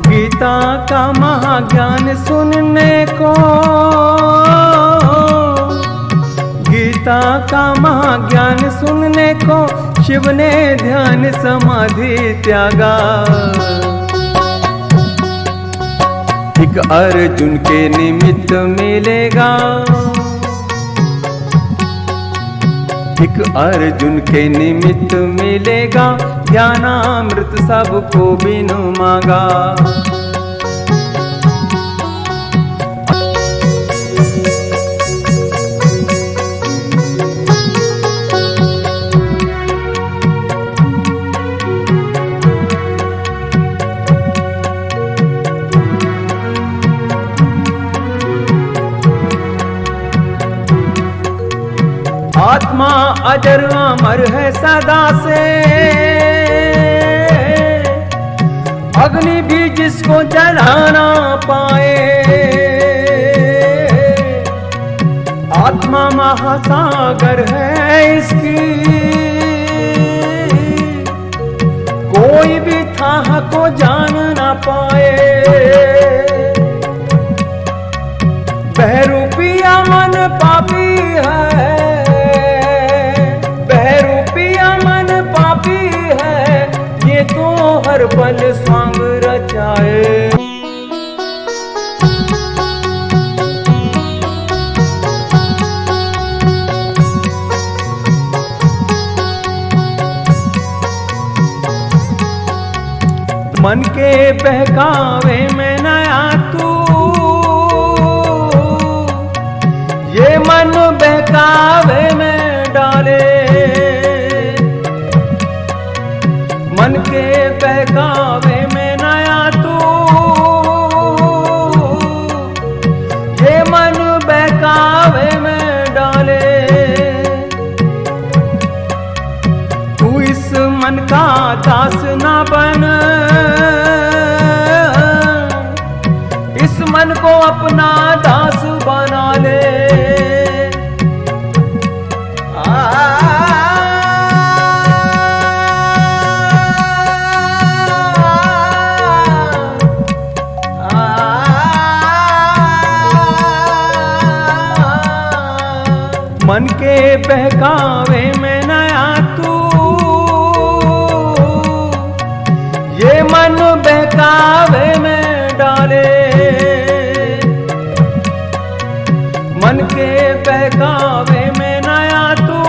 गीता का महाज्ञान सुनने को, गीता का महाज्ञान सुनने को शिव ने ध्यान समाधि त्यागा। एक अर्जुन के निमित्त मिलेगा, एक अर्जुन के निमित्त मिलेगा, ज्ञानामृत सबको बिनु मांगा। आत्मा अजर अमर है सदा से, अग्नि भी जिसको जला ना पाए। आत्मा महासागर है इसकी, कोई भी थाह को जान ना पाए। बहरूपिया मन पापी है, बहरूपिया मन पापी है, ये तो हर पल स्वांग रचाए। मन के बहकावे में नया तू, ये मन बहकावे में डाले। मन के बहकावे में नया तू, ये मन बहकावे में डाले। तू इस मन का दास ना बन, इस मन को अपना दास बना ले। मन के बहकावे में नया तू, ये मन बहकावे में डाले। मन के बहकावे में नया तू,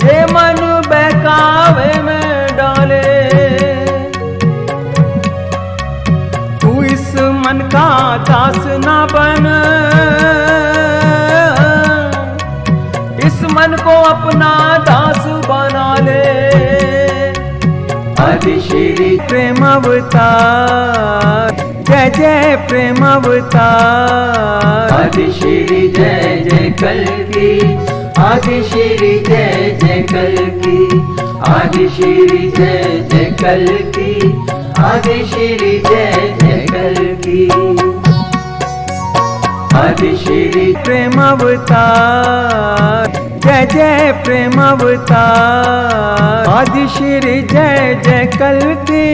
ये मन बहकावे में डाले। तू इस मन का दास ना बन, इस मन को अपना दास बना ले। आदि श्री प्रेम अवतार, जय जय प्रेम अवतार। आदि श्री जय जय कल की, आदि श्री जय जय कल की, आदि श्री जय जय कल की, आदि श्री जय जय कल की। आदि श्री प्रेम अवतार, जय जय प्रेम अवतार। आदि श्री जय जय कल की,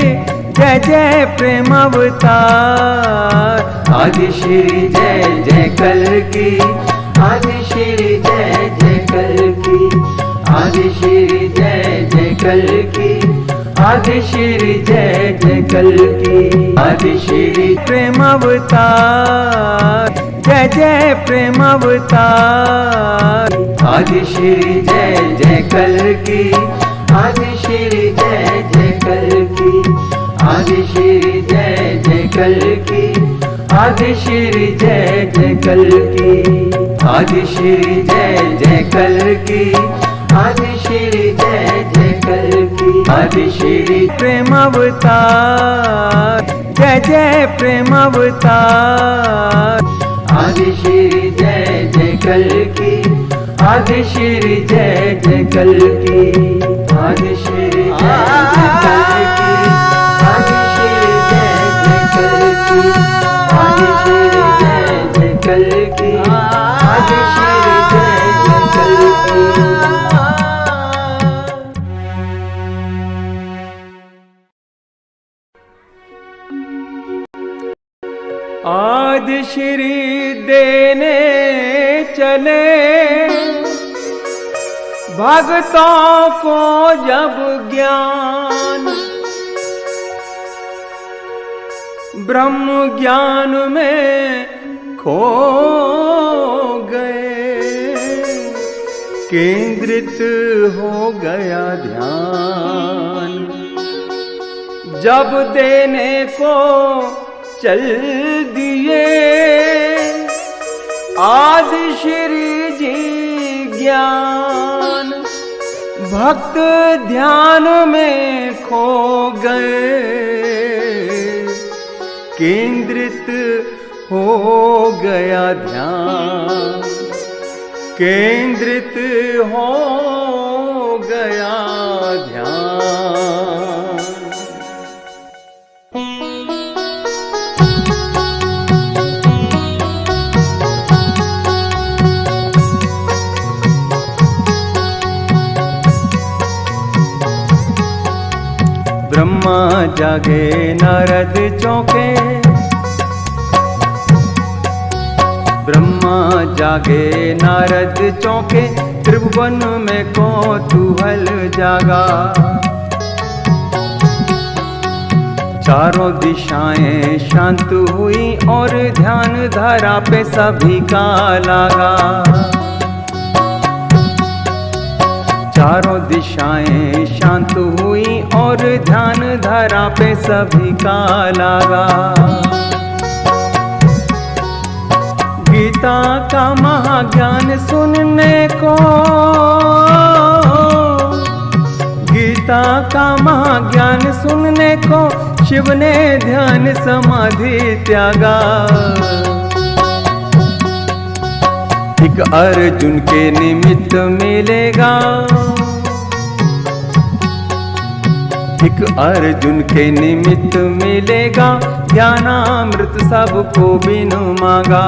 जय जय प्रेम अवतार। आदि श्री जय जय कल की, आदि श्री जय जय कल की, आदि श्री जय जय कल की, आदि श्री जय जय कल की। आदि श्री प्रेम अवतार, जय जय प्रेम अवतार। आदि श्री जय जय कल की, आदि श्री जय जय कल की, आदि श्री जय जय कल की, आदि श्री जय जय कल की। आदि श्री जय जय कल की, आदि श्री जय जय कल की। आदि श्री प्रेम अवतार, जय जय प्रेम अवतार। आदि श्री जय जय कल की, आदि श्री जय जय कल की। आदि श्री जय जय कल की, आदि श्री जय जय कल की, आदि श्री जय जय कल की, आदि श्री जय जय कल की। आदि श्री देने चले भक्तों को जब ज्ञान, ब्रह्म ज्ञान में खो गए, केंद्रित हो गया ध्यान। जब देने को चल दिए आदि श्री जी ज्ञान, भक्त ध्यान में खो गए, केंद्रित हो गया ध्यान। केंद्रित हो गया ध्यान। ब्रह्मा जागे नारद चौंके, ब्रह्मा जागे नारद चौंके, त्रिभुवन में कौतूहल जागा। चारों दिशाएं शांत हुई और ध्यान धारा पे सभी का लागा। चारों दिशाएं शांत हुई और ध्यान धारा पे सभी का लागा। गीता का महाज्ञान सुनने को, गीता का महाज्ञान सुनने को शिव ने ध्यान समाधि त्यागा। एक अर्जुन के निमित्त मिलेगा, एक अर्जुन के निमित्त मिलेगा, ज्ञानामृत सबको बिनु मांगा।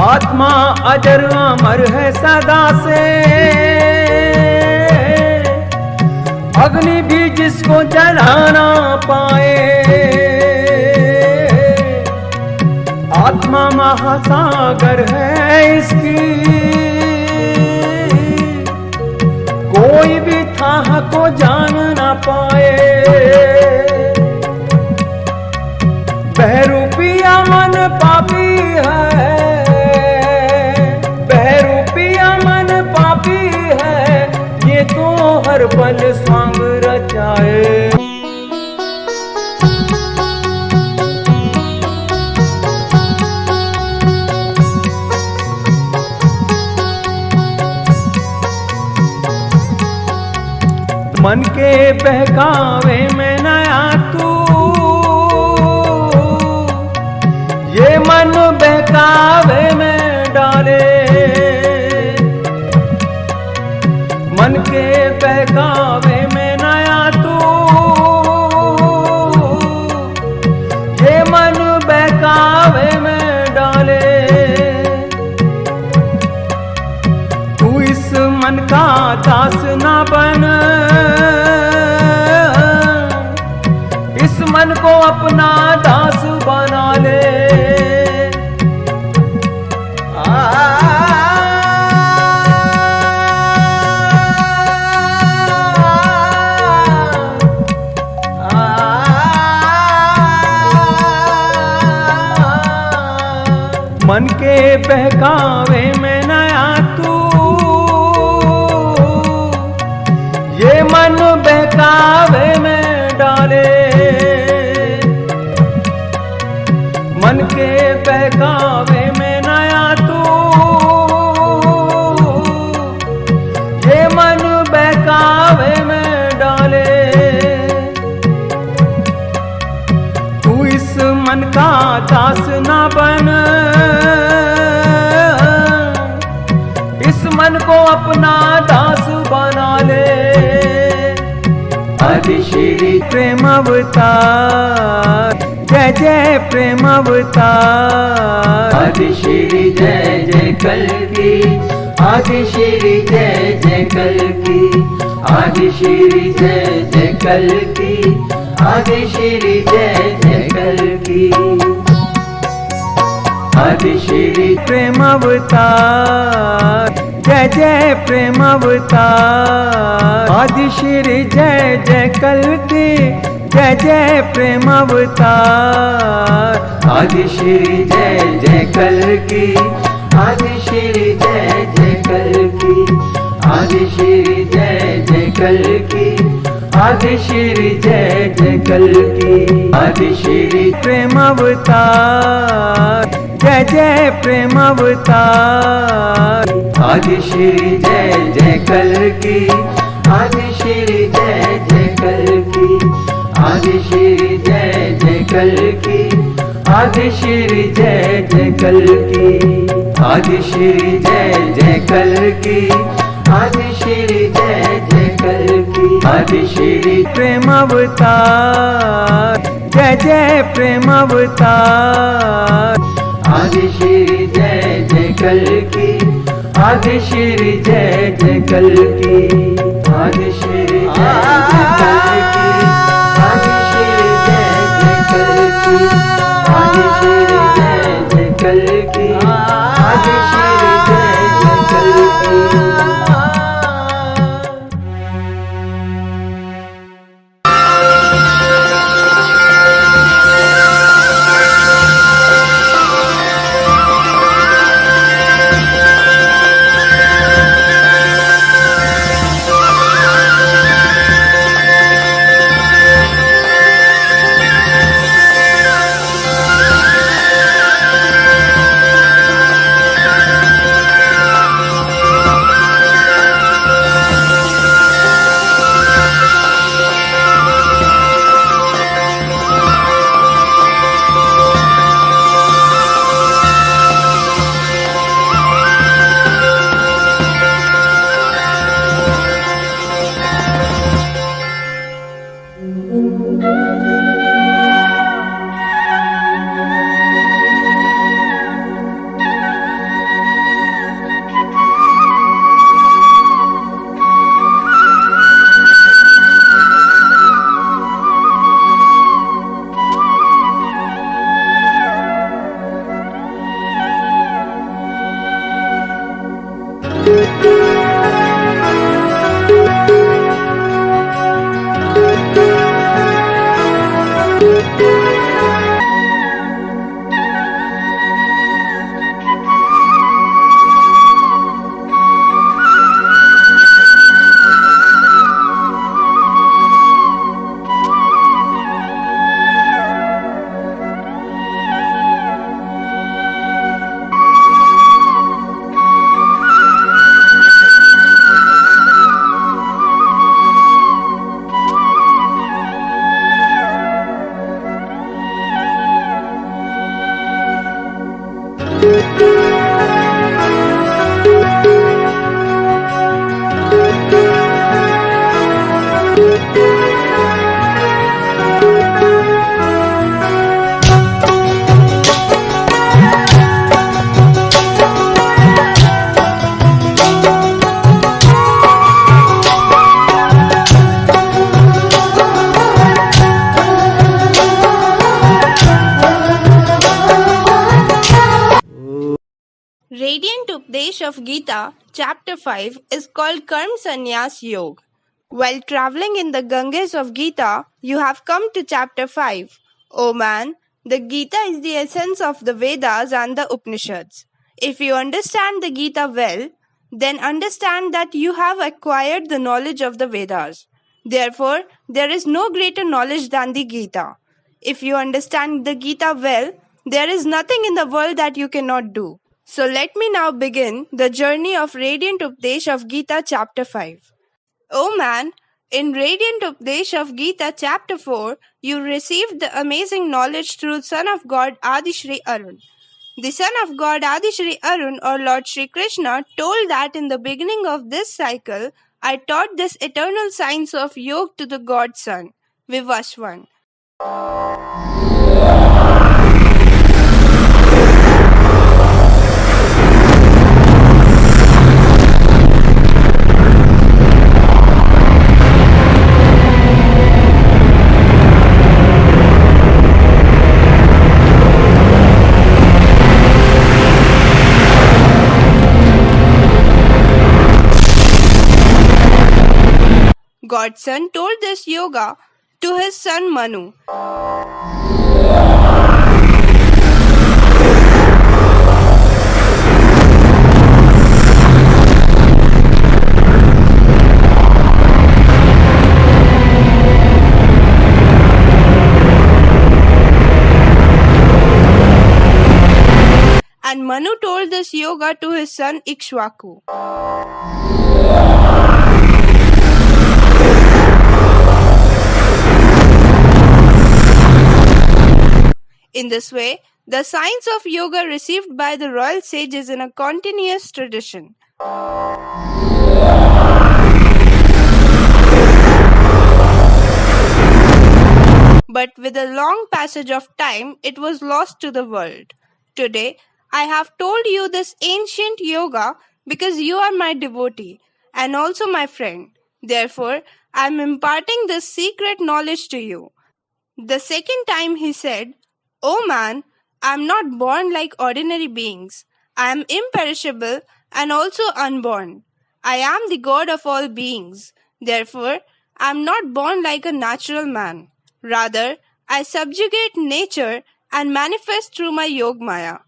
आत्मा अजर अमर है सदा से, अग्नि भी जिसको जला ना पाए। आत्मा महासागर है इसकी, कोई भी थाह को जान ना पाए। बहरूपिया मन पापी है, तो हर पल स्वांग रचाए। मन के बहकावे में नया तू, ये मन बहकावे में डाले। मन के बहकावे में नया तू, ये मन बहकावे में डाले। तू इस मन का दास ना बन, इस मन को अपना दास बना ले। मन के बहकावे में नया तू, ये मन बहकावे में डाले। मन के बहकावे में नया तू, ये मन बहकावे में डाले। तू इस मन का दास ना बन, मन को अपना दास बना ले। आदि श्री प्रेम अवतार, जय जय प्रेम अवतार। आदि श्री जय जय कल की, आदि श्री जय जय कल की। आदि श्री जय जय कल की, आदि श्री जय जय कल की। आदि श्री प्रेम अवतार, जय जय प्रेम अवतार। आदि श्री जय जय कल की, जय जय प्रेम अवतार। आदि श्री जय जय कल की, आदि श्री जय जय कल की। आदि श्री जय जय कल की, आदि श्री जय जय कल की। आदि श्री प्रेम अवतार, जय जय प्रेम अवतार। आदि श्री जय जय कल की, आदि श्री जय जय कल की, आदि श्री जय जय कल की, आदि श्री जय जय कल की, आदि श्री जय जय कल की, आदि श्री जय जय कल की। आदि श्री प्रेम अवतार, जय जय प्रेम अवतार। आदि श्री जय जय कल की, आदि श्री जय जय कल की, आदि श्री जय जय कल की, आदि श्री जय जय कल की, आदि श्री जय जय कल की, आदि श्री जय जय कल की। Radiant Updesh of Gita, Chapter 5 is called Karm Sannyas Yoga. While traveling in the Ganges of Gita, you have come to Chapter 5. O man, the Gita is the essence of the Vedas and the Upanishads. If you understand the Gita well, then understand that you have acquired the knowledge of the Vedas. Therefore, there is no greater knowledge than the Gita. If you understand the Gita well, there is nothing in the world that you cannot do. So let me now begin the journey of Radiant Updesh of Gita Chapter 5. O man, in Radiant Updesh of Gita Chapter 4, you received the amazing knowledge through Son of God Adi Shri Arun. The Son of God Adi Shri Arun or Lord Shri Krishna told that in the beginning of this cycle, I taught this eternal science of yoga to the God Son, Vivaswan. Godson told this yoga to his son Manu. Manu told this yoga to his son Ikshwaku. In this way, the science of yoga received by the royal sages in a continuous tradition. But with a long passage of time, it was lost to the world. Today, I have told you this ancient yoga because you are my devotee and also my friend. Therefore, I am imparting this secret knowledge to you. The second time he said, "O man, I am not born like ordinary beings. I am imperishable and also unborn. I am the God of all beings. Therefore, I am not born like a natural man. Rather, I subjugate nature and manifest through my Yogmaya."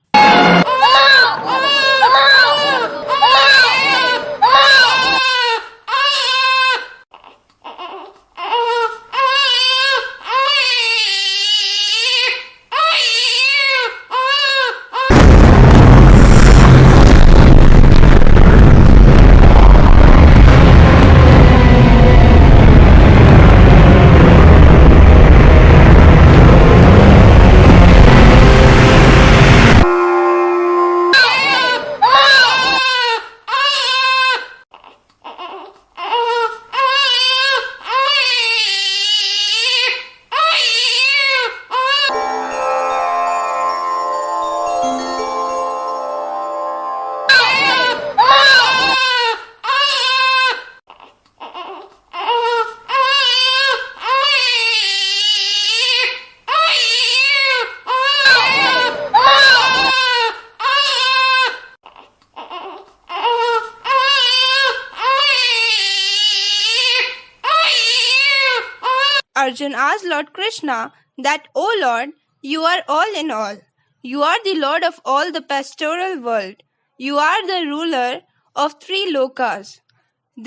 Arjun asked Lord Krishna that, "O Lord, you are all in all. You are the Lord of all the pastoral world. You are the ruler of 3 lokas.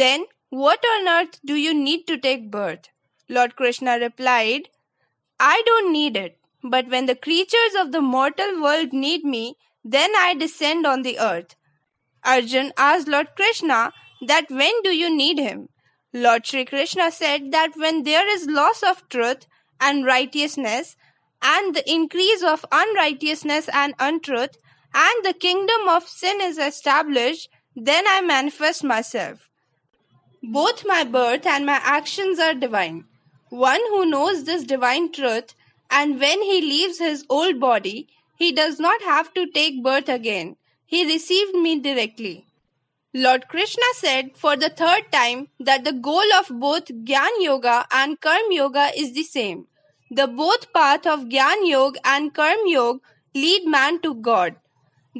Then what on earth do you need to take birth?" Lord Krishna replied, "I don't need it, but when the creatures of the mortal world need me, then I descend on the earth." Arjun asked Lord Krishna that when do you need him? Lord Shri Krishna said that when there is loss of truth and righteousness, and the increase of unrighteousness and untruth, and the kingdom of sin is established, then I manifest myself. Both my birth and my actions are divine. One who knows this divine truth, and when he leaves his old body, he does not have to take birth again. He received me directly. Lord Krishna said for the third time that the goal of both Gyan Yoga and Karma Yoga is the same. The both path of Gyan Yoga and Karma Yoga lead man to God.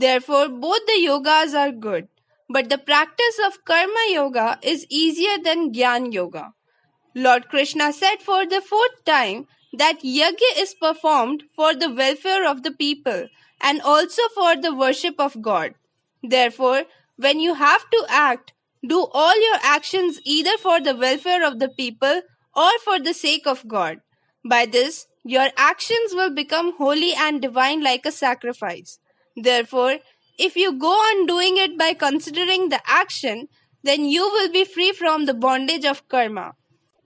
Therefore, both the yogas are good. But the practice of Karma Yoga is easier than Gyan Yoga. Lord Krishna said for the fourth time that yajna is performed for the welfare of the people and also for the worship of God. Therefore, when you have to act, do all your actions either for the welfare of the people or for the sake of God. By this, your actions will become holy and divine like a sacrifice. Therefore, if you go on doing it by considering the action, then you will be free from the bondage of karma.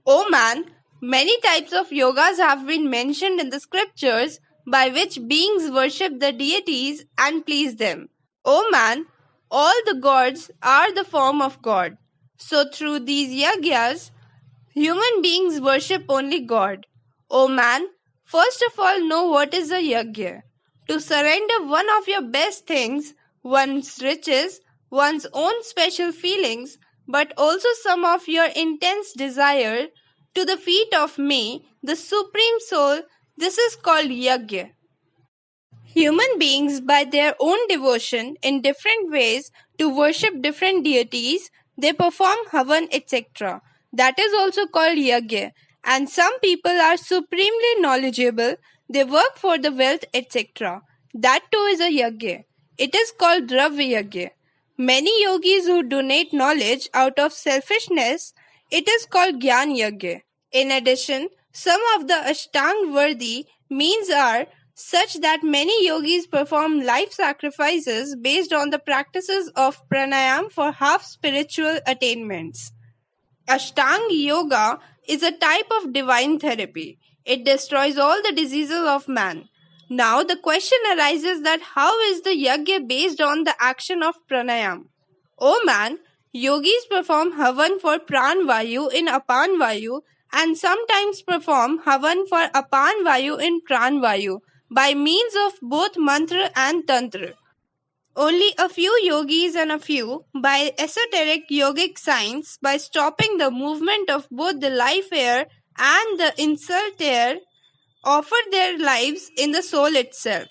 O man, many types of yogas have been mentioned in the scriptures by which beings worship the deities and please them. O man, all the gods are the form of God. So through these yajnas, human beings worship only God. O man, first of all know what is a yajna. To surrender one of your best things, one's riches, one's own special feelings, but also some of your intense desire, to the feet of me, the Supreme Soul, this is called yajna. Human beings, by their own devotion in different ways to worship different deities, they perform havan, etc. That is also called yajna. And some people are supremely knowledgeable, they work for the wealth, etc. That too is a yajna. It is called dravya yajna. Many yogis who donate knowledge out of selfishness, it is called Gyan Yajna. In addition, some of the Ashtang worthy means are such that many yogis perform life sacrifices based on the practices of pranayam for half spiritual attainments. Ashtanga yoga is a type of divine therapy. It destroys all the diseases of man. Now the question arises that how is the yajna based on the action of pranayam? O man, yogis perform havan for pran vayu in apan vayu and sometimes perform havan for apan vayu in pran vayu by means of both mantra and tantra. Only a few yogis and a few, by esoteric yogic science, by stopping the movement of both the life air and the insult air, offer their lives in the soul itself.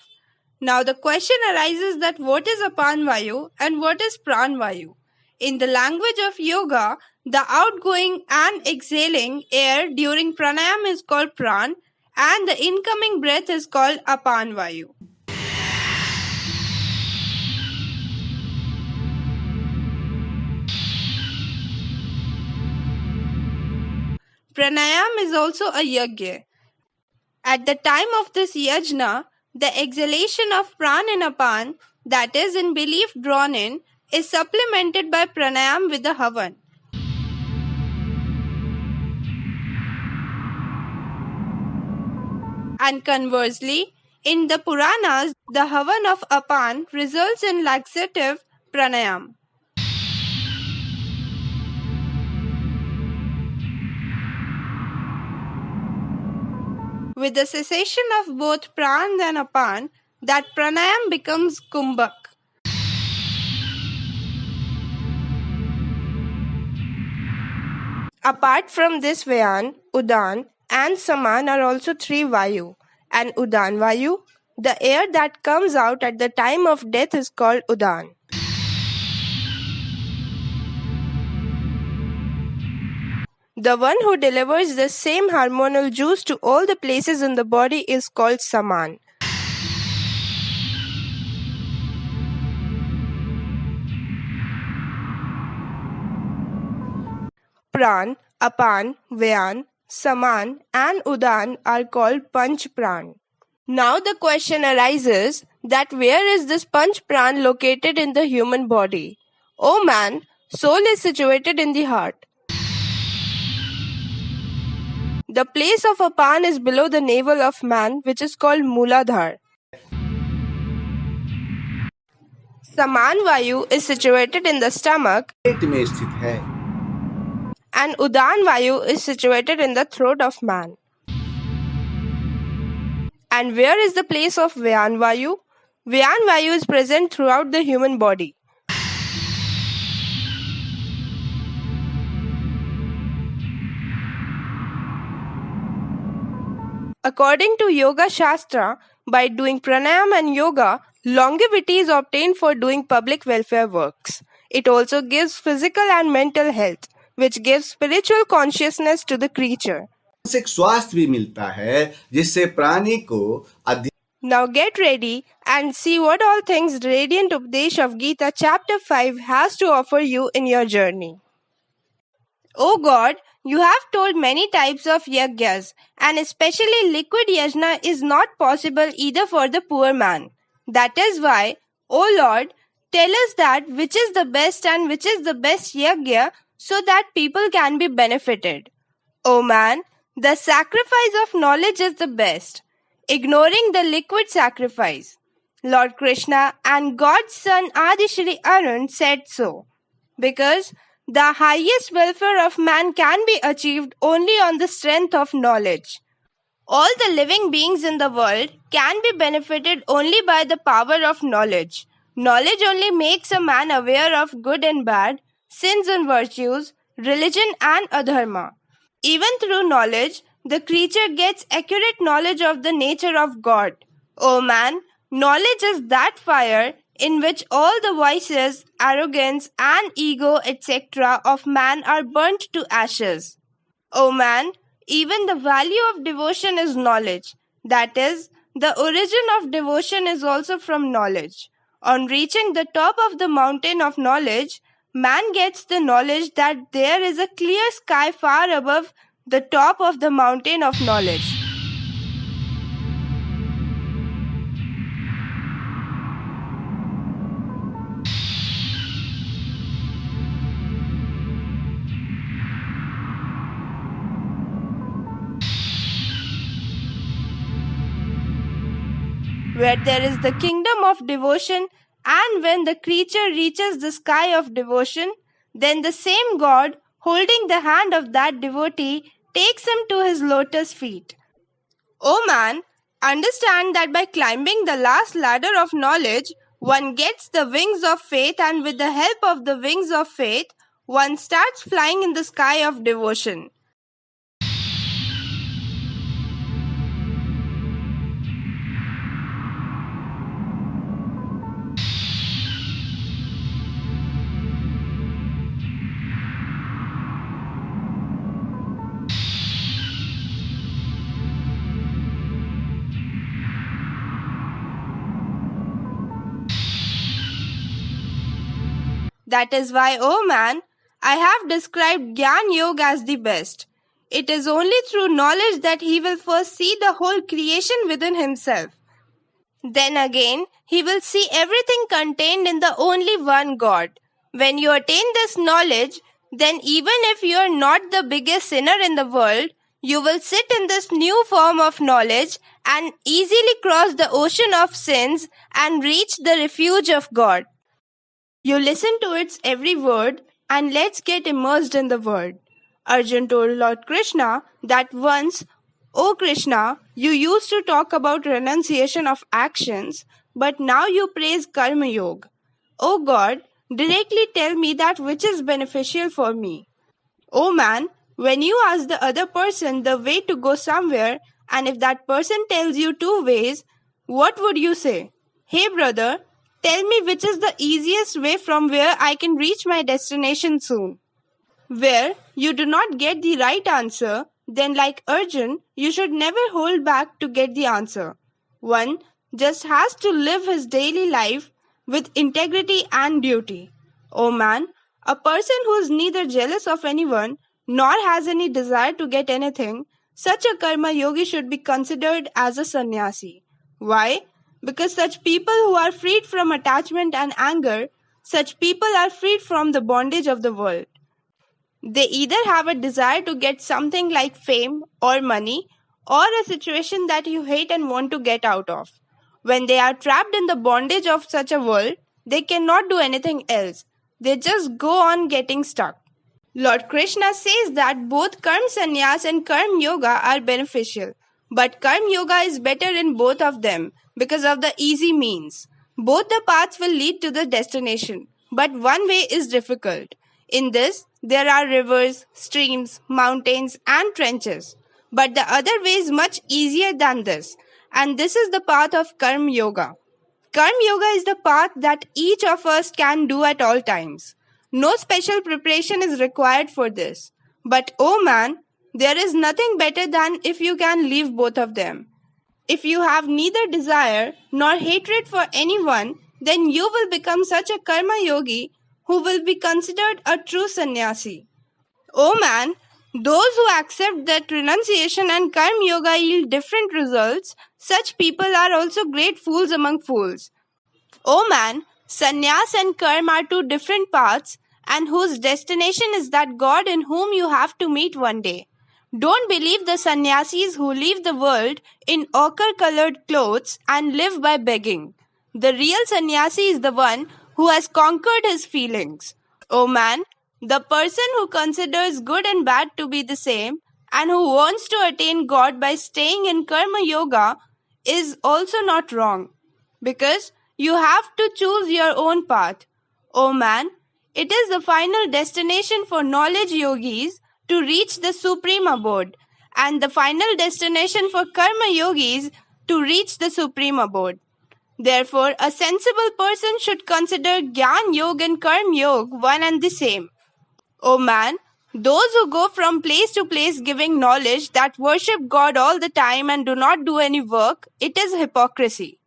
Now the question arises that what is apan vayu and what is pran vayu? In the language of yoga, the outgoing and exhaling air during pranayam is called pran and the incoming breath is called apan vayu. Pranayam is also a yajna. At the time of this yajna, the exhalation of pran and apan, that is in belief drawn in, is supplemented by pranayam with the havan. And conversely, in the Puranas, the havan of apan results in laxative pranayam. With the cessation of both pran and apan, that pranayam becomes kumbhak. Apart from this Vyan, Udan and Saman are also three Vayu. And Udan Vayu, the air that comes out at the time of death is called Udan. The one who delivers the same hormonal juice to all the places in the body is called Saman. Pran, Apan, Vyan, Saman and Udan are called Panch Pran. Now the question arises that where is this Panch Pran located in the human body? O man, soul is situated in the heart. The place of Apan is below the navel of man, which is called Mooladhar. Saman Vayu is situated in the stomach पेट में स्थित है and Udan Vayu is situated in the throat of man. And where is the place of Vyan Vayu? Vyan Vayu is present throughout the human body. According to Yoga Shastra, by doing pranayam and yoga, longevity is obtained for doing public welfare works. It also gives physical and mental health, which gives spiritual consciousness to the creature. मानसिक स्वास्थ्य भी मिलता है जिससे प्राणी को Now get ready and see what all things Radiant Updesh of Gita chapter 5 has to offer you in your journey. O God, you have told many types of yajnas, and especially liquid yajna is not possible either for the poor man. That is why, O Lord, tell us that which is the best and which is the best yajna so that people can be benefited. O man, the sacrifice of knowledge is the best, ignoring the liquid sacrifice. Lord Krishna and God's son Adi Shri Arun said so, because the highest welfare of man can be achieved only on the strength of knowledge. All the living beings in the world can be benefited only by the power of knowledge. Knowledge only makes a man aware of good and bad, sins and virtues, religion and adharma. Even through knowledge, the creature gets accurate knowledge of the nature of God. O man, knowledge is that fire in which all the vices, arrogance and ego etc. of man are burnt to ashes. O man, even the value of devotion is knowledge. That is, the origin of devotion is also from knowledge. On reaching the top of the mountain of knowledge, man gets the knowledge that there is a clear sky far above the top of the mountain of knowledge. where there is the kingdom of devotion, and when the creature reaches the sky of devotion, then the same God, holding the hand of that devotee, takes him to his lotus feet. O man, understand that by climbing the last ladder of knowledge, one gets the wings of faith, and with the help of the wings of faith, one starts flying in the sky of devotion. That is why, O man, I have described Gyan Yoga as the best. It is only through knowledge that he will first see the whole creation within himself. Then again, he will see everything contained in the only one God. When you attain this knowledge, then even if you are not the biggest sinner in the world, you will sit in this new form of knowledge and easily cross the ocean of sins and reach the refuge of God. You listen to its every word and let's get immersed in the word. Arjun told Lord Krishna that once, "O Krishna, you used to talk about renunciation of actions, but now you praise Karma Yoga. O God, directly tell me that which is beneficial for me." O man, when you ask the other person the way to go somewhere, and if that person tells you two ways, what would you say? "Hey brother, tell me which is the easiest way from where I can reach my destination soon." Where you do not get the right answer, then like Arjun, you should never hold back to get the answer. One just has to live his daily life with integrity and duty. Oh man, a person who is neither jealous of anyone nor has any desire to get anything, such a karma yogi should be considered as a sannyasi. Why? Because such people who are freed from attachment and anger, such people are freed from the bondage of the world. They either have a desire to get something like fame or money, or a situation that you hate and want to get out of. When they are trapped in the bondage of such a world, they cannot do anything else. They just go on getting stuck. Lord Krishna says that both Karma Sannyas and Karma Yoga are beneficial, but Karma Yoga is better in both of them because of the easy means. Both the paths will lead to the destination, but one way is difficult. In this, there are rivers, streams, mountains, and trenches. But the other way is much easier than this, and this is the path of Karma Yoga. Karma Yoga is the path that each of us can do at all times. No special preparation is required for this. But oh man, there is nothing better than if you can leave both of them. If you have neither desire nor hatred for anyone, then you will become such a karma yogi who will be considered a true sannyasi. Oh man, those who accept that renunciation and karma yoga yield different results, such people are also great fools among fools. Oh man, sannyas and karma are two different paths and whose destination is that God in whom you have to meet one day. Don't believe the sannyasis who leave the world in ochre-colored clothes and live by begging. The real sannyasi is the one who has conquered his feelings. Oh man, the person who considers good and bad to be the same and who wants to attain God by staying in karma yoga is also not wrong, because you have to choose your own path. Oh man, it is the final destination for knowledge yogis to reach the supreme abode, and the final destination for karma yogis to reach the supreme abode. Therefore, a sensible person should consider Gyan Yoga and Karma Yoga one and the same. Oh man, those who go from place to place giving knowledge that worship God all the time and do not do any work, it is hypocrisy.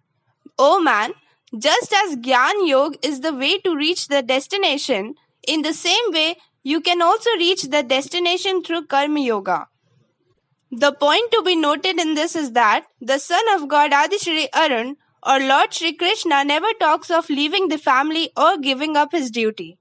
Oh man, just as Gyan Yoga is the way to reach the destination, in the same way, you can also reach the destination through Karma Yoga. The point to be noted in this is that the son of God Adi Shri Arun or Lord Shri Krishna never talks of leaving the family or giving up his duty.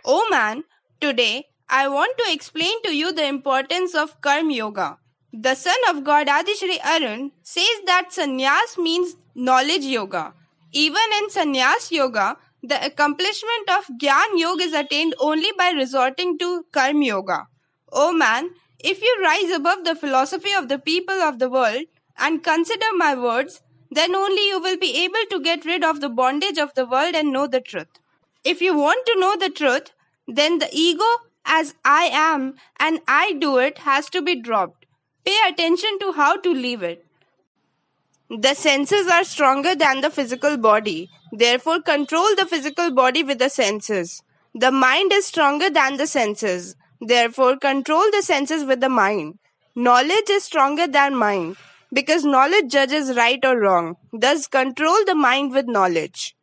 Oh man, today I want to explain to you the importance of Karma Yoga. The son of God Adi Shri Arun says that sannyas means knowledge yoga. Even in sannyas yoga, the accomplishment of Gyan Yoga is attained only by resorting to Karma Yoga. O man, if you rise above the philosophy of the people of the world and consider my words, then only you will be able to get rid of the bondage of the world and know the truth. If you want to know the truth, then the ego as I am and I do it has to be dropped. Pay attention to how to leave it. The senses are stronger than the physical body. Therefore, control the physical body with the senses. The mind is stronger than the senses. Therefore, control the senses with the mind. Knowledge is stronger than mind because knowledge judges right or wrong. Thus, control the mind with knowledge.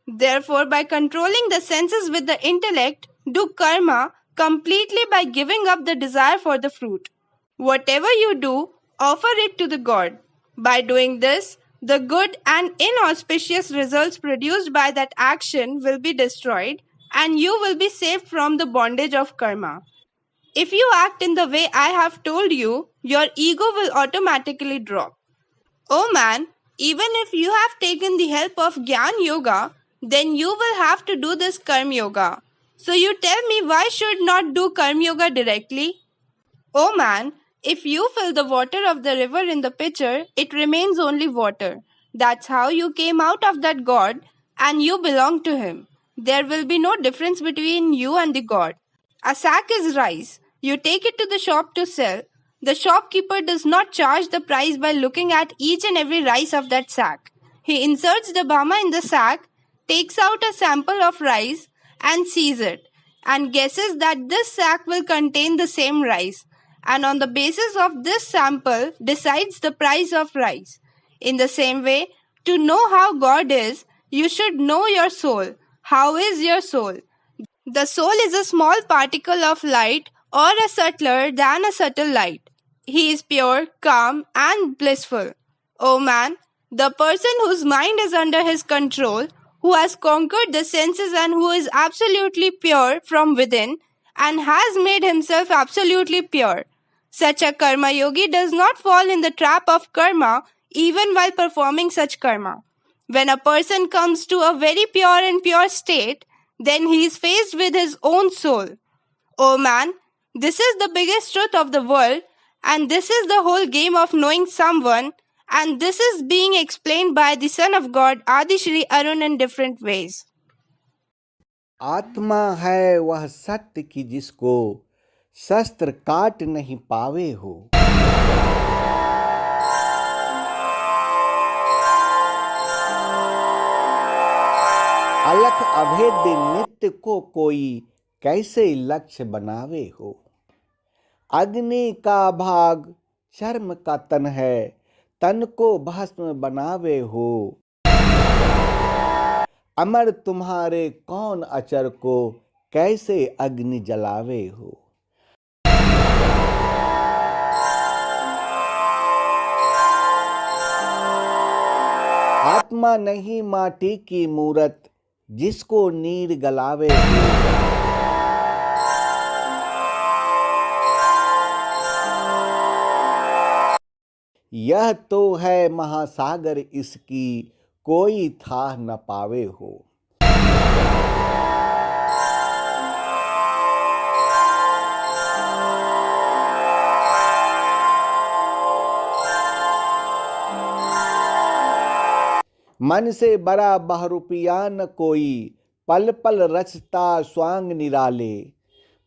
Therefore, by controlling the senses with the intellect, do karma completely by giving up the desire for the fruit. Whatever you do, offer it to the God. By doing this, the good and inauspicious results produced by that action will be destroyed and you will be saved from the bondage of karma. If you act in the way I have told you, your ego will automatically drop. Oh man, even if you have taken the help of Gyan Yoga, then you will have to do this Karma Yoga. So you tell me why should not do Karma Yoga directly? Oh man, if you fill the water of the river in the pitcher, it remains only water. That's how you came out of that God and you belong to him. There will be no difference between you and the God. A sack is rice. You take it to the shop to sell. The shopkeeper does not charge the price by looking at each and every rice of that sack. He inserts the bama in the sack, takes out a sample of rice and sees it, and guesses that this sack will contain the same rice, and on the basis of this sample decides the price of rice. In the same way, to know how God is, you should know your soul. How is your soul? The soul is a small particle of light or a subtler than a subtle light. He is pure, calm and blissful. O man, the person whose mind is under his control, who has conquered the senses and who is absolutely pure from within and has made himself absolutely pure. Such a karma yogi does not fall in the trap of karma even while performing such karma. When a person comes to a very pure state, then he is faced with his own soul. Oh man, this is the biggest truth of the world, and this is the whole game of knowing someone, and this is being explained by the Son of God, Adi Shri Arun, in different ways. आत्मा है वह सत्य की जिसको शस्त्र काट नहीं पावे हो। अलख अभेद्य नित्य को कोई कैसे लक्ष्य बनावे हो। अग्नि का भाग चर्म का तन है, तन को भस्म बनावे हो। अमर तुम्हारे कौन अचर को कैसे अग्नि जलावे हो। आत्मा नहीं माटी की मूरत जिसको नीर गलावे हो। यह तो है महासागर, इसकी कोई था न पावे हो। मन से बड़ा बहुरूपिया न कोई, पल पल रचता स्वांग निराले।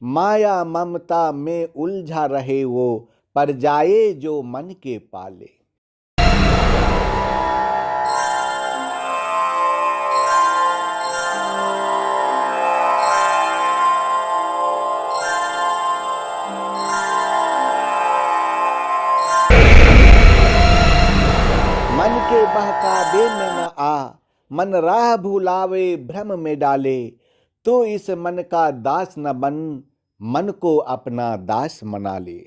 माया ममता में उलझा रहे वो, पर जाए जो मन के पाले। मन के बहकावे में न आ, मन राह भुलावे भ्रम में डाले। तो इस मन का दास न बन, मन को अपना दास मना ले।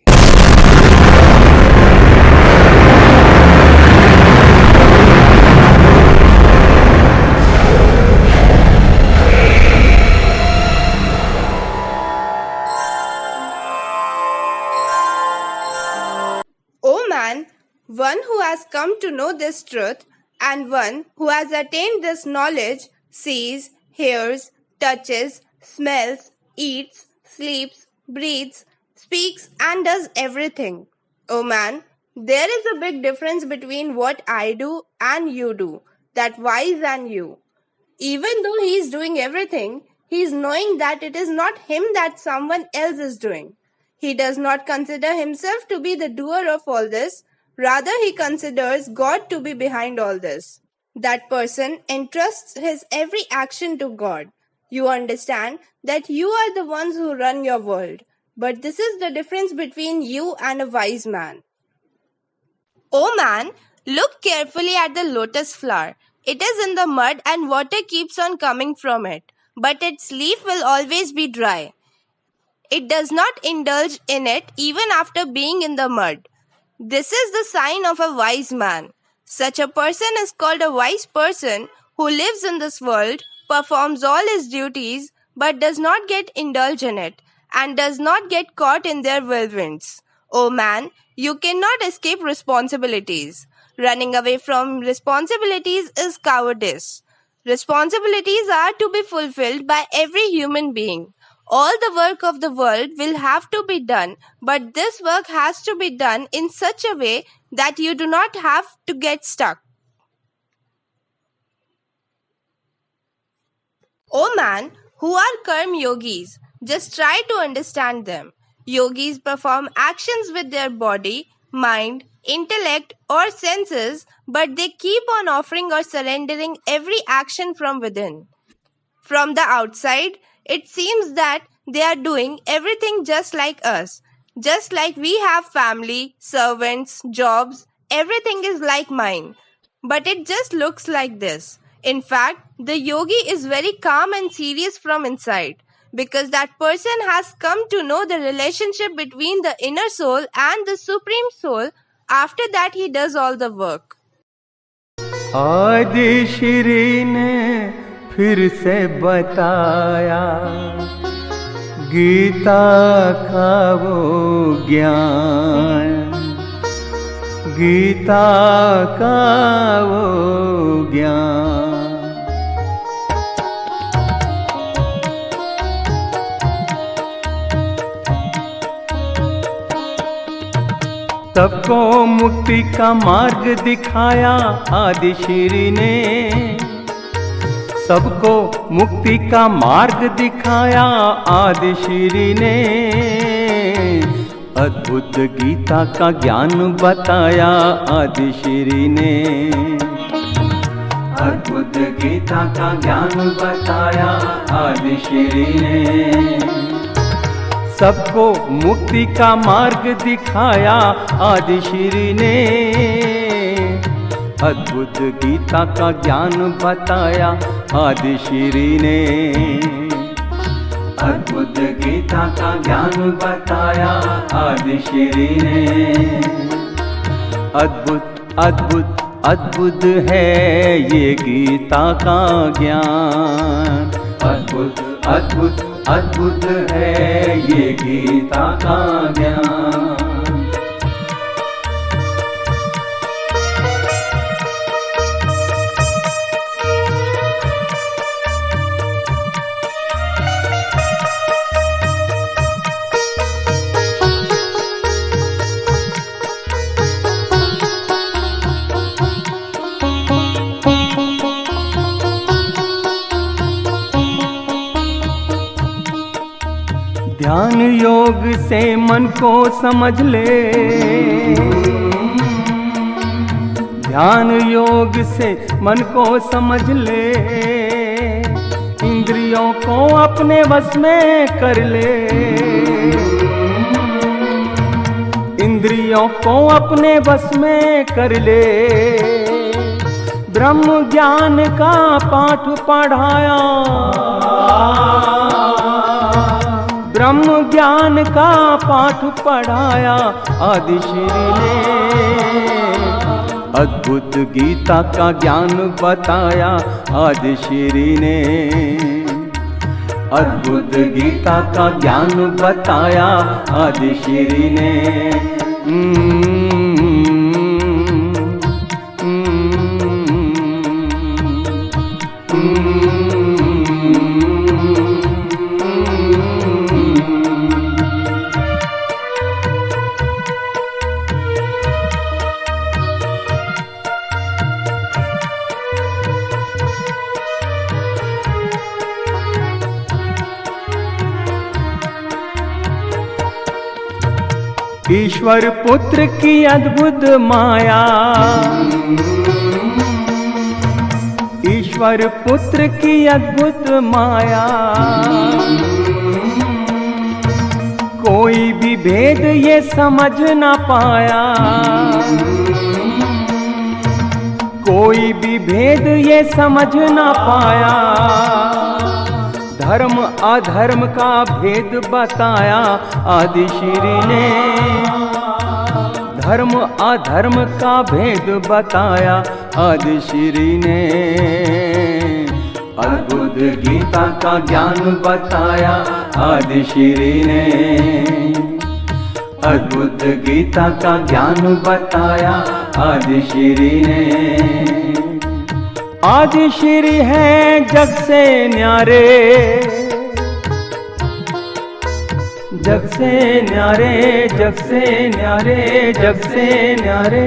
One who has come to know this truth and one who has attained this knowledge sees, hears, touches, smells, eats, sleeps, breathes, speaks and does everything. Oh man, there is a big difference between what I do and you do, that wise and you. Even though he is doing everything, he is knowing that it is not him that someone else is doing. He does not consider himself to be the doer of all this, rather he considers God to be behind all this. That person entrusts his every action to God. You understand that you are the ones who run your world, but this is the difference between you and a wise man. Oh man, look carefully at the lotus flower. It is in the mud and water keeps on coming from it, but its leaf will always be dry. It does not indulge in it even after being in the mud. This is the sign of a wise man. Such a person is called a wise person who lives in this world, performs all his duties, but does not get indulged in it, and does not get caught in their whirlwinds. Oh man, you cannot escape responsibilities. Running away from responsibilities is cowardice. Responsibilities are to be fulfilled by every human being. All the work of the world will have to be done, but this work has to be done in such a way that you do not have to get stuck. Oh man, who are karma yogis? Just try to understand them. Yogis perform actions with their body, mind, intellect or senses, but they keep on offering or surrendering every action from within. From the outside, it seems that they are doing everything just like us. Just like we have family, servants, jobs, everything is like mine. But it just looks like this. In fact, the yogi is very calm and serious from inside, because that person has come to know the relationship between the inner soul and the supreme soul. After that, he does all the work. आदि श्री ने फिर से बताया गीता का वो ज्ञान, गीता का वो ज्ञान। सबको मुक्ति का मार्ग दिखाया आदि श्री ने, सबको मुक्ति का मार्ग दिखाया आदि श्री ने। अद्भुत गीता का ज्ञान बताया आदि श्री ने, अद्भुत गीता का ज्ञान बताया आदि श्री ने। सबको मुक्ति का मार्ग दिखाया आदि श्री ने, अद्भुत गीता का ज्ञान बताया आदि श्री ने, अद्भुत गीता का ज्ञान बताया आदि श्री ने। अद्भुत अद्भुत अद्भुत है ये गीता का ज्ञान, अद्भुत अद्भुत अद्भुत है ये गीता का ज्ञान। ध्यान योग से मन को समझ ले, ध्यान योग से मन को समझ ले। इंद्रियों को अपने वश में कर ले, इंद्रियों को अपने वश में कर ले। ब्रह्म ज्ञान का पाठ पढ़ाया, ब्रह्म ज्ञान का पाठ पढ़ाया आदि श्री ने। अद्भुत गीता का ज्ञान बताया आदि श्री ने, अद्भुत गीता का ज्ञान बताया आदि श्री ने। ईश्वर पुत्र की अद्भुत माया, ईश्वर पुत्र की अद्भुत माया, कोई भी भेद ये समझ ना पाया, कोई भी भेद ये समझ ना पाया, धर्म अधर्म का भेद बताया आदि श्री ने, धर्म अधर्म का भेद बताया आदि श्री ने, अद्भुत गीता का ज्ञान बताया आदि श्री ने, अद्भुत गीता का ज्ञान बताया आदि श्री ने। आदि श्री है जग से न्यारे, जग से न्यारे, जग से न्यारे, जग से न्यारे,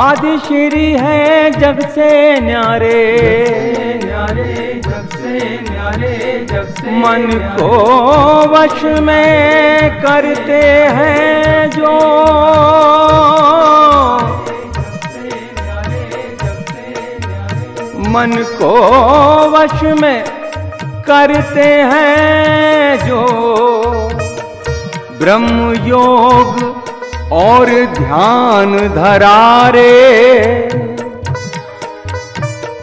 आदि श्री है जग से न्यारे, न्यारे, जग से न्यारे, जग से मन को वश में करते हैं जो, मन को वश में करते हैं जो, ब्रह्म योग और ध्यान धरारे,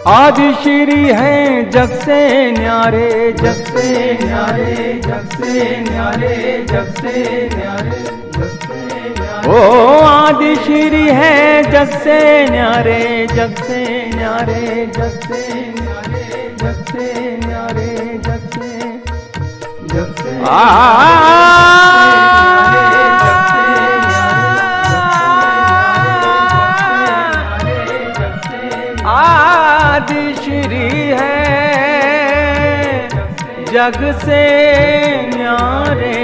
आदि श्री हैं जग से न्यारे, जग से न्यारे, जग से न्यारे, जग से न्यारे, जग से न्यारे, ओ आदि श्री है जग से न्यारे, जग से न्यारे, जग से न्यारे, जग से न्यारे, जग से, जग से आदि श्री है जग से न्यारे,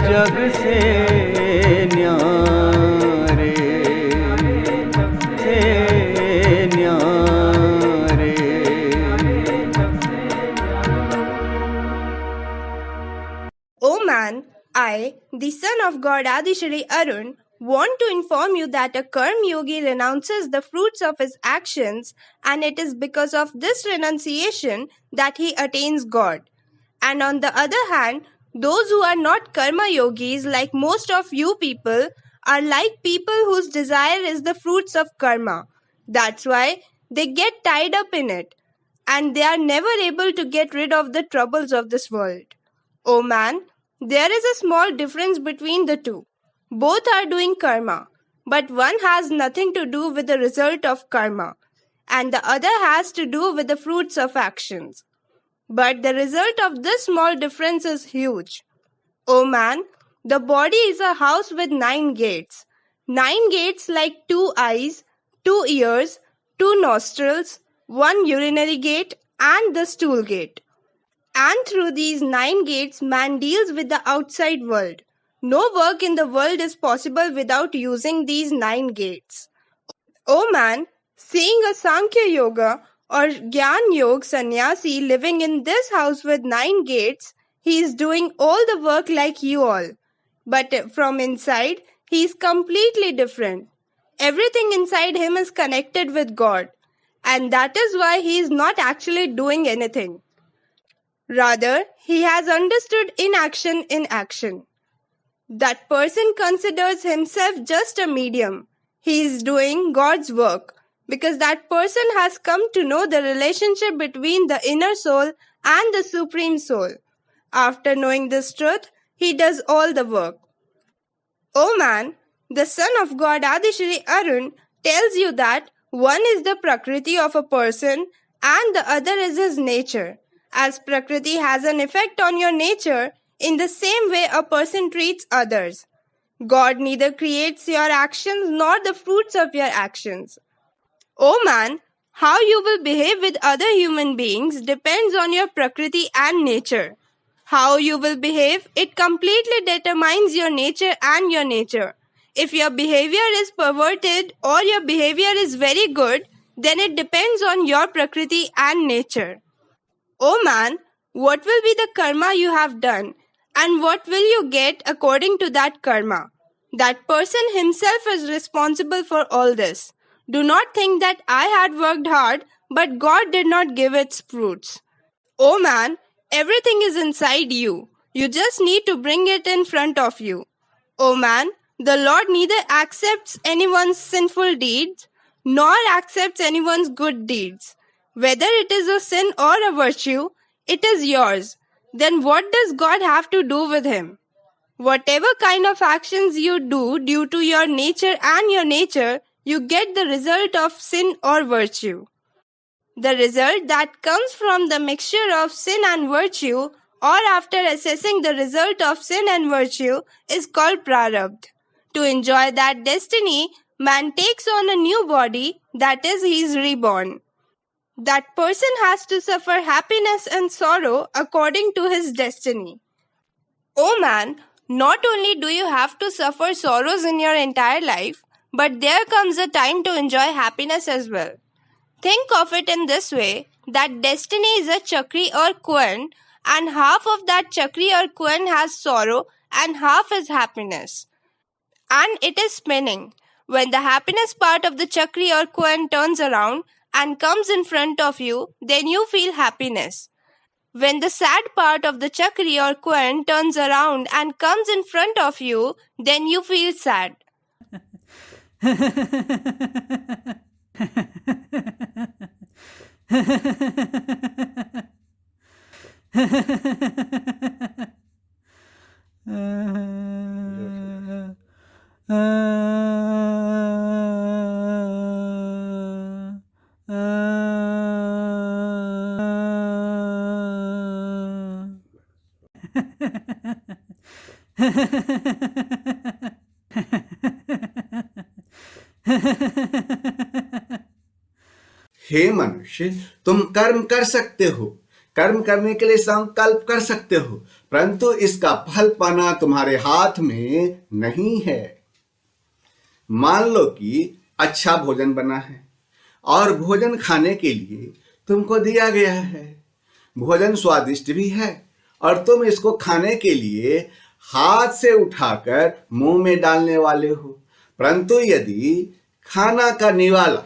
जग से न्यारे, से न्यारे। O man, I, the son of God Adishri Arun, want to inform you that a Karma Yogi renounces the fruits of his actions, and it is because of this renunciation that he attains God. And on the other hand, those who are not Karma Yogis, like most of you people, are like people whose desire is the fruits of karma. That's why they get tied up in it, and they are never able to get rid of the troubles of this world. Oh man, there is a small difference between the two. Both are doing karma, but one has nothing to do with the result of karma, and the other has to do with the fruits of actions. But the result of this small difference is huge. Oh man, the body is a house with 9 gates. 9 gates like 2 eyes, 2 ears, 2 nostrils, 1 urinary gate, and the stool gate. And through these 9 gates, man deals with the outside world. No work in the world is possible without using these 9 gates. Oh man, seeing a Sankhya Yoga or Gyan Yoga sannyasi living in this house with 9 gates, he is doing all the work like you all. But from inside, he is completely different. Everything inside him is connected with God, and that is why he is not actually doing anything. Rather, he has understood inaction in action. That person considers himself just a medium. He is doing God's work because that person has come to know the relationship between the inner soul and the Supreme Soul. After knowing this truth, he does all the work. Oh man, the son of God Adishri Arun tells you that one is the Prakriti of a person and the other is his nature. As Prakriti has an effect on your nature, in the same way a person treats others. God neither creates your actions nor the fruits of your actions. Oh man, how you will behave with other human beings depends on your Prakriti and nature. How you will behave, it completely determines your nature and your nature. If your behavior is perverted or your behavior is very good, then it depends on your Prakriti and nature. Oh man, what will be the karma you have done, And what will you get according to that karma? That person himself is responsible for all this. Do not think that I had worked hard, but God did not give its fruits. Oh man, everything is inside you. You just need to bring it in front of you. Oh man, the Lord neither accepts anyone's sinful deeds nor accepts anyone's good deeds. Whether it is a sin or a virtue, it is yours. Then what does God have to do with him? Whatever kind of actions you do due to your nature, you get the result of sin or virtue. The result that comes from the mixture of sin and virtue, or after assessing the result of sin and virtue, is called prarabdha. To enjoy that destiny, man takes on a new body, that is, he is reborn. That person has to suffer happiness and sorrow according to his destiny. Oh man, not only do you have to suffer sorrows in your entire life, but there comes a time to enjoy happiness as well. Think of it in this way, that destiny is a chakri or coin, and half of that chakri or coin has sorrow and half is happiness. And it is spinning. When the happiness part of the chakri or coin turns around and comes in front of you, then you feel happiness. When the sad part of the chakri or coin turns around and comes in front of you, then you feel sad. हे मनुष्य, तुम कर्म कर सकते हो, कर्म करने के लिए संकल्प कर सकते हो, परंतु इसका फल पाना तुम्हारे हाथ में नहीं है। मान लो कि अच्छा भोजन बना है और भोजन खाने के लिए तुमको दिया गया है। भोजन स्वादिष्ट भी है और तुम इसको खाने के लिए हाथ से उठाकर मुंह में डालने वाले हो, परंतु यदि खाना का निवाला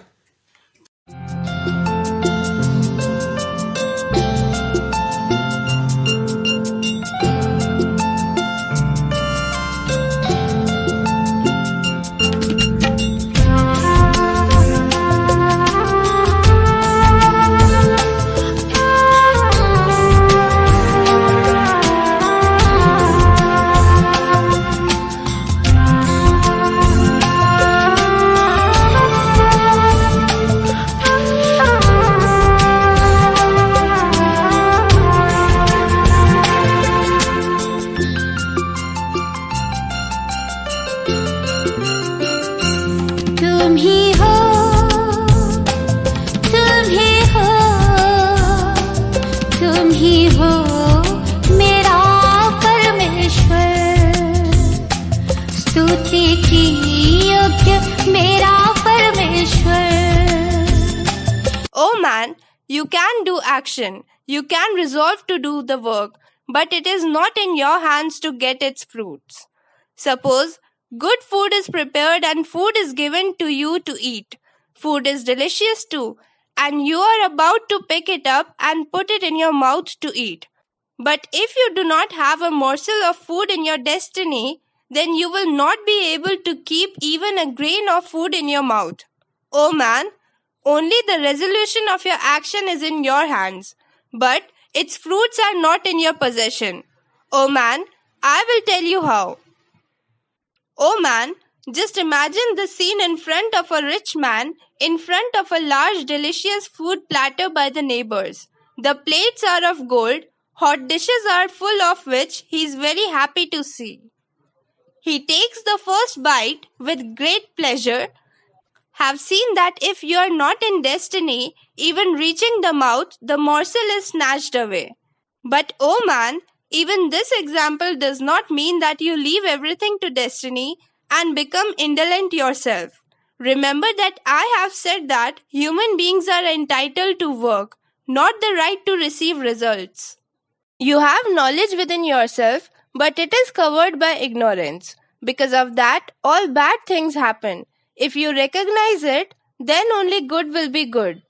You can do action, you can resolve to do the work, but it is not in your hands to get its fruits. Suppose good food is prepared and food is given to you to eat. Food is delicious too, and you are about to pick it up and put it in your mouth to eat. But if you do not have a morsel of food in your destiny, then you will not be able to keep even a grain of food in your mouth. Oh man, only the resolution of your action is in your hands, but its fruits are not in your possession. Oh man, I will tell you how. Oh man, just imagine the scene in front of a rich man, in front of a large delicious food platter by the neighbors. The plates are of gold, hot dishes are full of which he is very happy to see. He takes the first bite with great pleasure. Have seen that if you are not in destiny, even reaching the mouth, the morsel is snatched away. But oh man, even this example does not mean that you leave everything to destiny and become indolent yourself. Remember that I have said that human beings are entitled to work, not the right to receive results. You have knowledge within yourself, but it is covered by ignorance. Because of that, all bad things happen. If you recognize it, then only good will be good.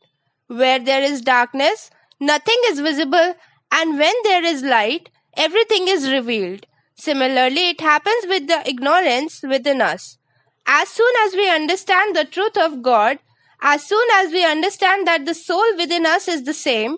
Where there is darkness, nothing is visible, and when there is light, everything is revealed. Similarly, it happens with the ignorance within us. As soon as we understand the truth of God, as soon as we understand that the soul within us is the same,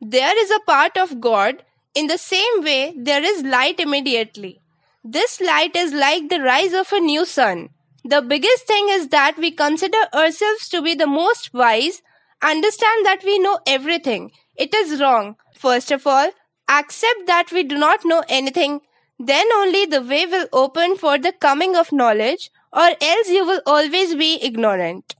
there is a part of God, in the same way there is light immediately. This light is like the rise of a new sun. The biggest thing is that we consider ourselves to be the most wise, understand that we know everything. It is wrong. First of all, accept that we do not know anything. Then only the way will open for the coming of knowledge, or else you will always be ignorant.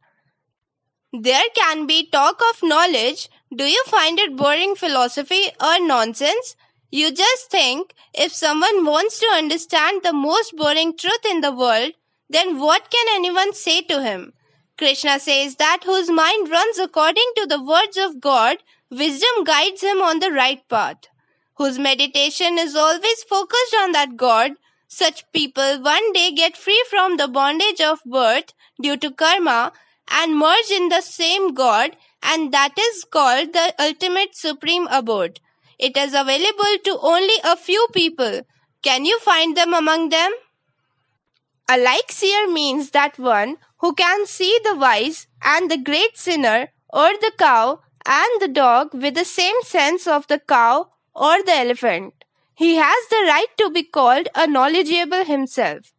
There can be talk of knowledge. Do you find it boring philosophy or nonsense? You just think if someone wants to understand the most boring truth in the world, then what can anyone say to him? Krishna says that whose mind runs according to the words of God, wisdom guides him on the right path. Whose meditation is always focused on that God, such people one day get free from the bondage of birth due to karma and merge in the same God, and that is called the ultimate supreme abode. It is available to only a few people. Can you find them among them? A like seer means that one who can see the wise and the great sinner, or the cow and the dog with the same sense of the cow or the elephant. He has the right to be called a knowledgeable himself.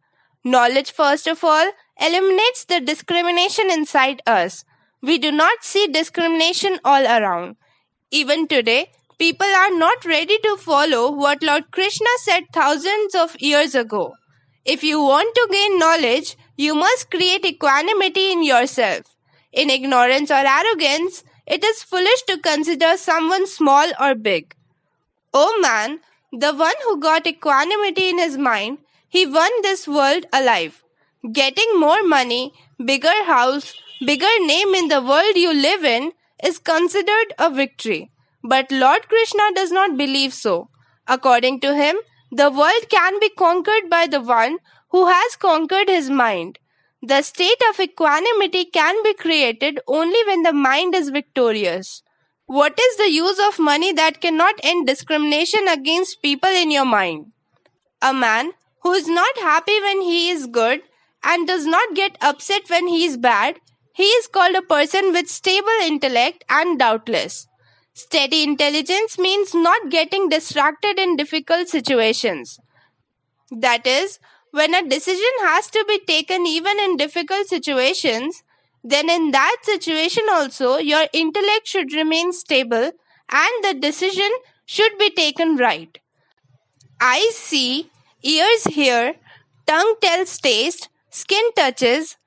Knowledge, first of all, eliminates the discrimination inside us. We do not see discrimination all around. Even today, people are not ready to follow what Lord Krishna said thousands of years ago. If you want to gain knowledge, you must create equanimity in yourself. In ignorance or arrogance, it is foolish to consider someone small or big. O man, the one who got equanimity in his mind, he won this world alive. Getting more money, bigger house, bigger name in the world you live in is considered a victory. But Lord Krishna does not believe so. According to him, the world can be conquered by the one who has conquered his mind. The state of equanimity can be created only when the mind is victorious. What is the use of money that cannot end discrimination against people in your mind? A man who is not happy when he is good and does not get upset when he is bad, he is called a person with stable intellect and doubtless. Steady intelligence means not getting distracted in difficult situations. That is, when a decision has to be taken even in difficult situations, then in that situation also your intellect should remain stable and the decision should be taken right. Eyes see, ears hear, tongue tells taste, skin touches.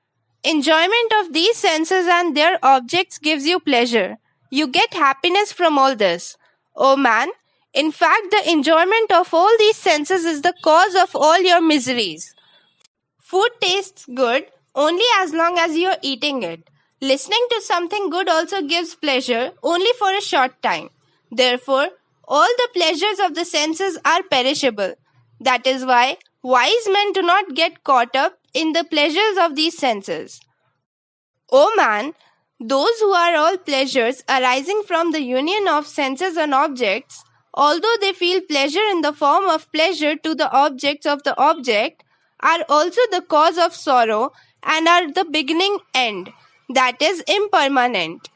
Enjoyment of these senses and their objects gives you pleasure. You get happiness from all this. O man, in fact, the enjoyment of all these senses is the cause of all your miseries. Food tastes good only as long as you are eating it. Listening to something good also gives pleasure only for a short time. Therefore, all the pleasures of the senses are perishable. That is why wise men do not get caught up in the pleasures of these senses. O man, those who are all pleasures arising from the union of senses and objects, although they feel pleasure in the form of pleasure to the objects of the object, are also the cause of sorrow and are the beginning end, that is impermanent.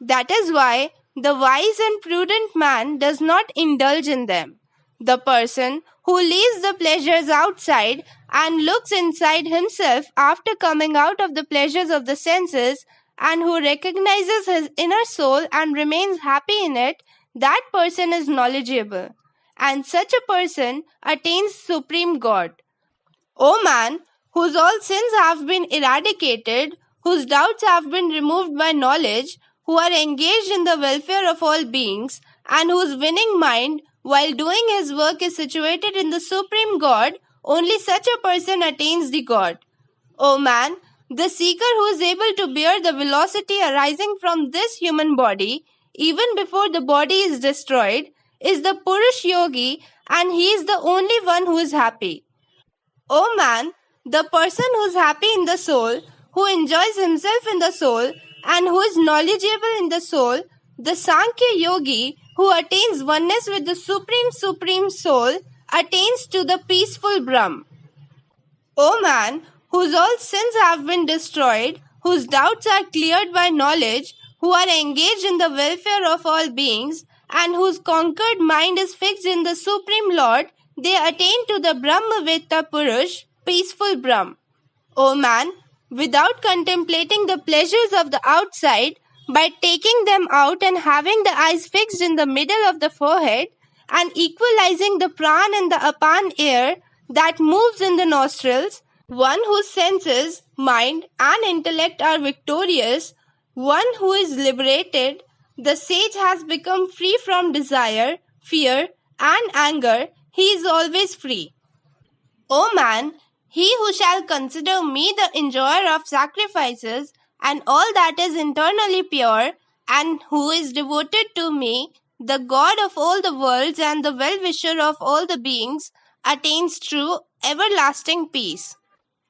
That is why the wise and prudent man does not indulge in them. The person who leaves the pleasures outside and looks inside himself after coming out of the pleasures of the senses and who recognizes his inner soul and remains happy in it, that person is knowledgeable. And such a person attains supreme God. O man, whose all sins have been eradicated, whose doubts have been removed by knowledge, who are engaged in the welfare of all beings, and whose winning mind, while doing his work, is situated in the Supreme God, only such a person attains the God. O man, the seeker who is able to bear the velocity arising from this human body, even before the body is destroyed, is the Purush Yogi, and he is the only one who is happy. O man, the person who is happy in the soul, who enjoys himself in the soul, and who is knowledgeable in the soul, the Sankhya Yogi, who attains oneness with the Supreme Soul, attains to the peaceful Brahm. O man, whose all sins have been destroyed, whose doubts are cleared by knowledge, who are engaged in the welfare of all beings, and whose conquered mind is fixed in the Supreme Lord, they attain to the Brahmavetta Purush, peaceful Brahm. O man, without contemplating the pleasures of the outside, by taking them out and having the eyes fixed in the middle of the forehead, and equalizing the pran and the apan air that moves in the nostrils, one whose senses, mind and intellect are victorious, one who is liberated, the sage has become free from desire, fear and anger, he is always free. O man, he who shall consider me the enjoyer of sacrifices and all that is internally pure, and who is devoted to me, the God of all the worlds and the well-wisher of all the beings, attains true, everlasting peace.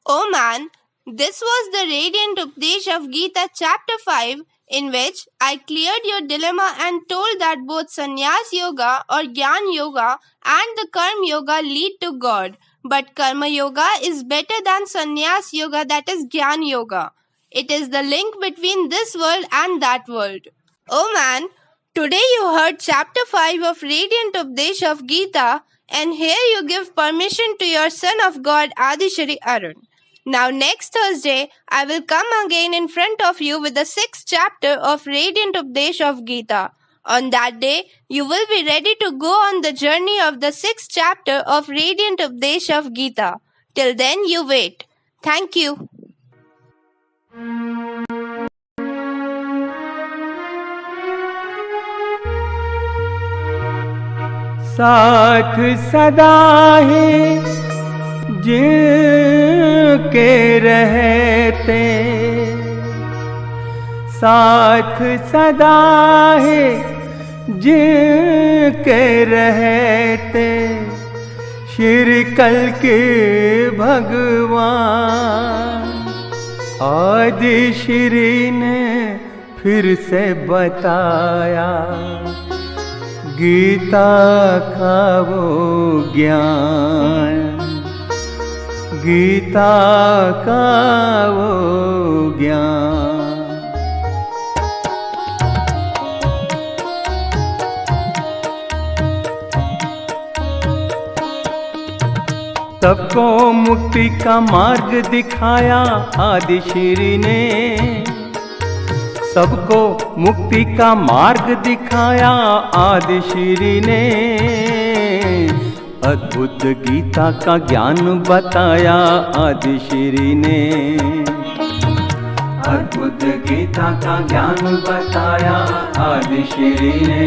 O man, this was the radiant Updesh of Gita chapter 5, in which I cleared your dilemma and told that both Sannyas Yoga or Gyan Yoga and the Karma Yoga lead to God, but Karma Yoga is better than Sannyas Yoga, that is Gyan Yoga. It is the link between this world and that world. Oh man, today you heard chapter 5 of Radiant Updesh of Gita, and here you give permission to your son of God Adishari Arun. Now next Thursday, I will come again in front of you with the 6th chapter of Radiant Updesh of Gita. On that day, you will be ready to go on the journey of the 6th chapter of Radiant Updesh of Gita. Till then, you wait. Thank you. साथ सदा है जिनके रहते, साथ सदा है जिनके रहते, श्री कल के भगवान आदि श्री ने फिर से बताया गीता का वो ज्ञान, गीता का वो ज्ञान। सबको मुक्ति का मार्ग दिखाया आदि श्री ने, सबको मुक्ति का मार्ग दिखाया आदि श्री ने, अद्भुत गीता का ज्ञान बताया आदि श्री ने, अद्भुत गीता का ज्ञान बताया आदि श्री ने,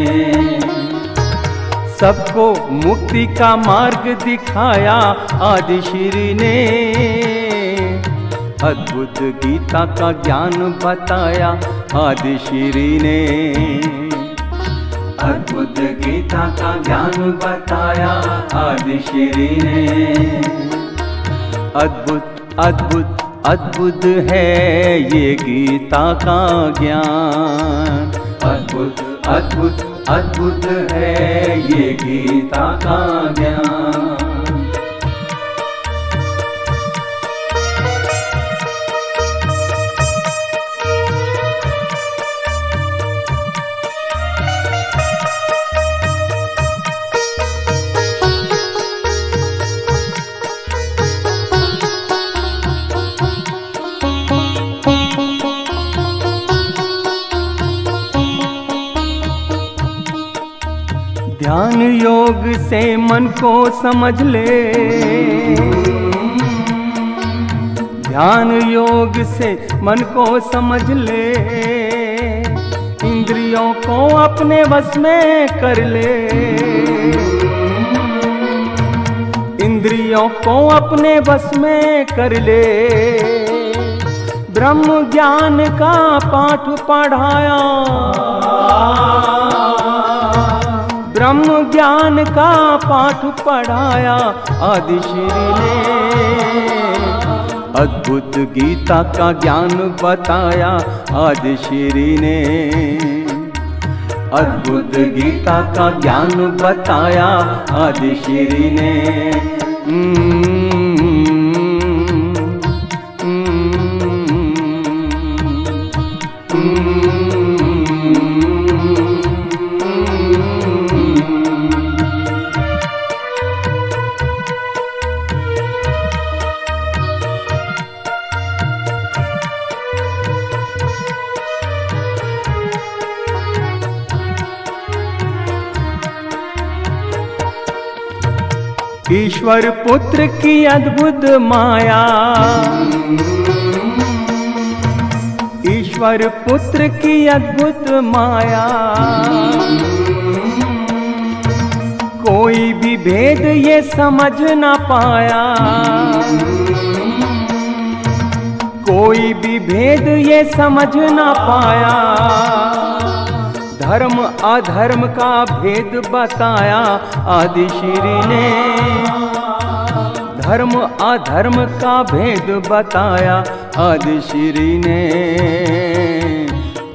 सबको मुक्ति का मार्ग दिखाया आदि श्री ने, अद्भुत गीता का ज्ञान बताया आदि श्री ने, अद्भुत गीता का ज्ञान बताया आदि श्री ने। अद्भुत अद्भुत अद्भुत है ये गीता का ज्ञान, अद्भुत अद्भुत अद्भुत है ये गीता का ज्ञान। ध्यान योग से मन को समझ ले, ध्यान योग से मन को समझ ले, इंद्रियों को अपने वश में कर ले, इंद्रियों को अपने वश में कर ले, ब्रह्म ज्ञान का पाठ पढ़ाया, ब्रह्म ज्ञान का पाठ पढ़ाया आदि श्री ने, अद्भुत गीता का ज्ञान बताया आदि श्री ने, अद्भुत गीता का ज्ञान बताया आदि श्री ने। ईश्वर पुत्र की अद्भुत माया, ईश्वर पुत्र की अद्भुत माया, कोई भी भेद ये समझ ना पाया, कोई भी भेद ये समझ ना पाया, धर्म अधर्म का भेद बताया आदि श्री ने, धर्म अधर्म का भेद बताया आदि श्री ने,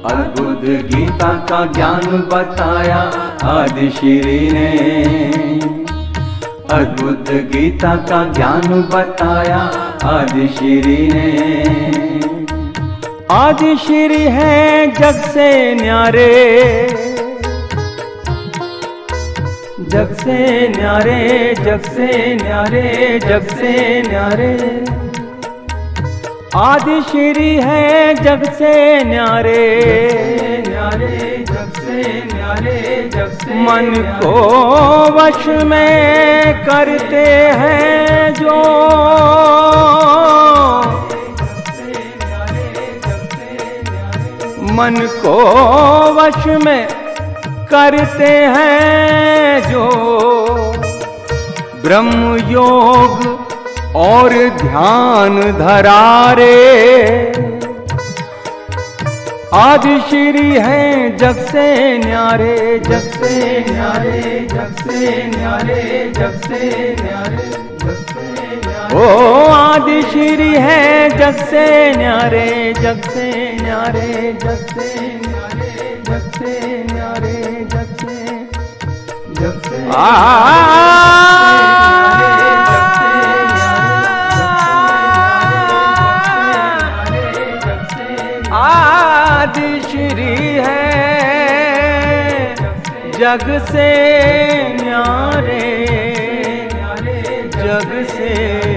अद्भुत गीता का ज्ञान बताया आदि श्री ने, अद्भुत गीता का ज्ञान बताया आदि श्री ने। आदि श्री है जग से न्यारे, जग से न्यारे, जग से न्यारे, जग से न्यारे, आदि श्री है जग से न्यारे, न्यारे, जग से न्यारे, जग से मन को वश में करते हैं जो, मन को वश में करते हैं जो, ब्रह्म योग और ध्यान धरारे, आदि श्री है जग से न्यारे, जग से न्यारे, जग से न्यारे, जग से न्यारे, जग से न्यारे। ओ आदि श्री है जग से न्यारे, जग से न्यारे, जग से न्यारे, जग से न्यारे, जग से, जग से आदि श्री है जग से न्यारे, जग से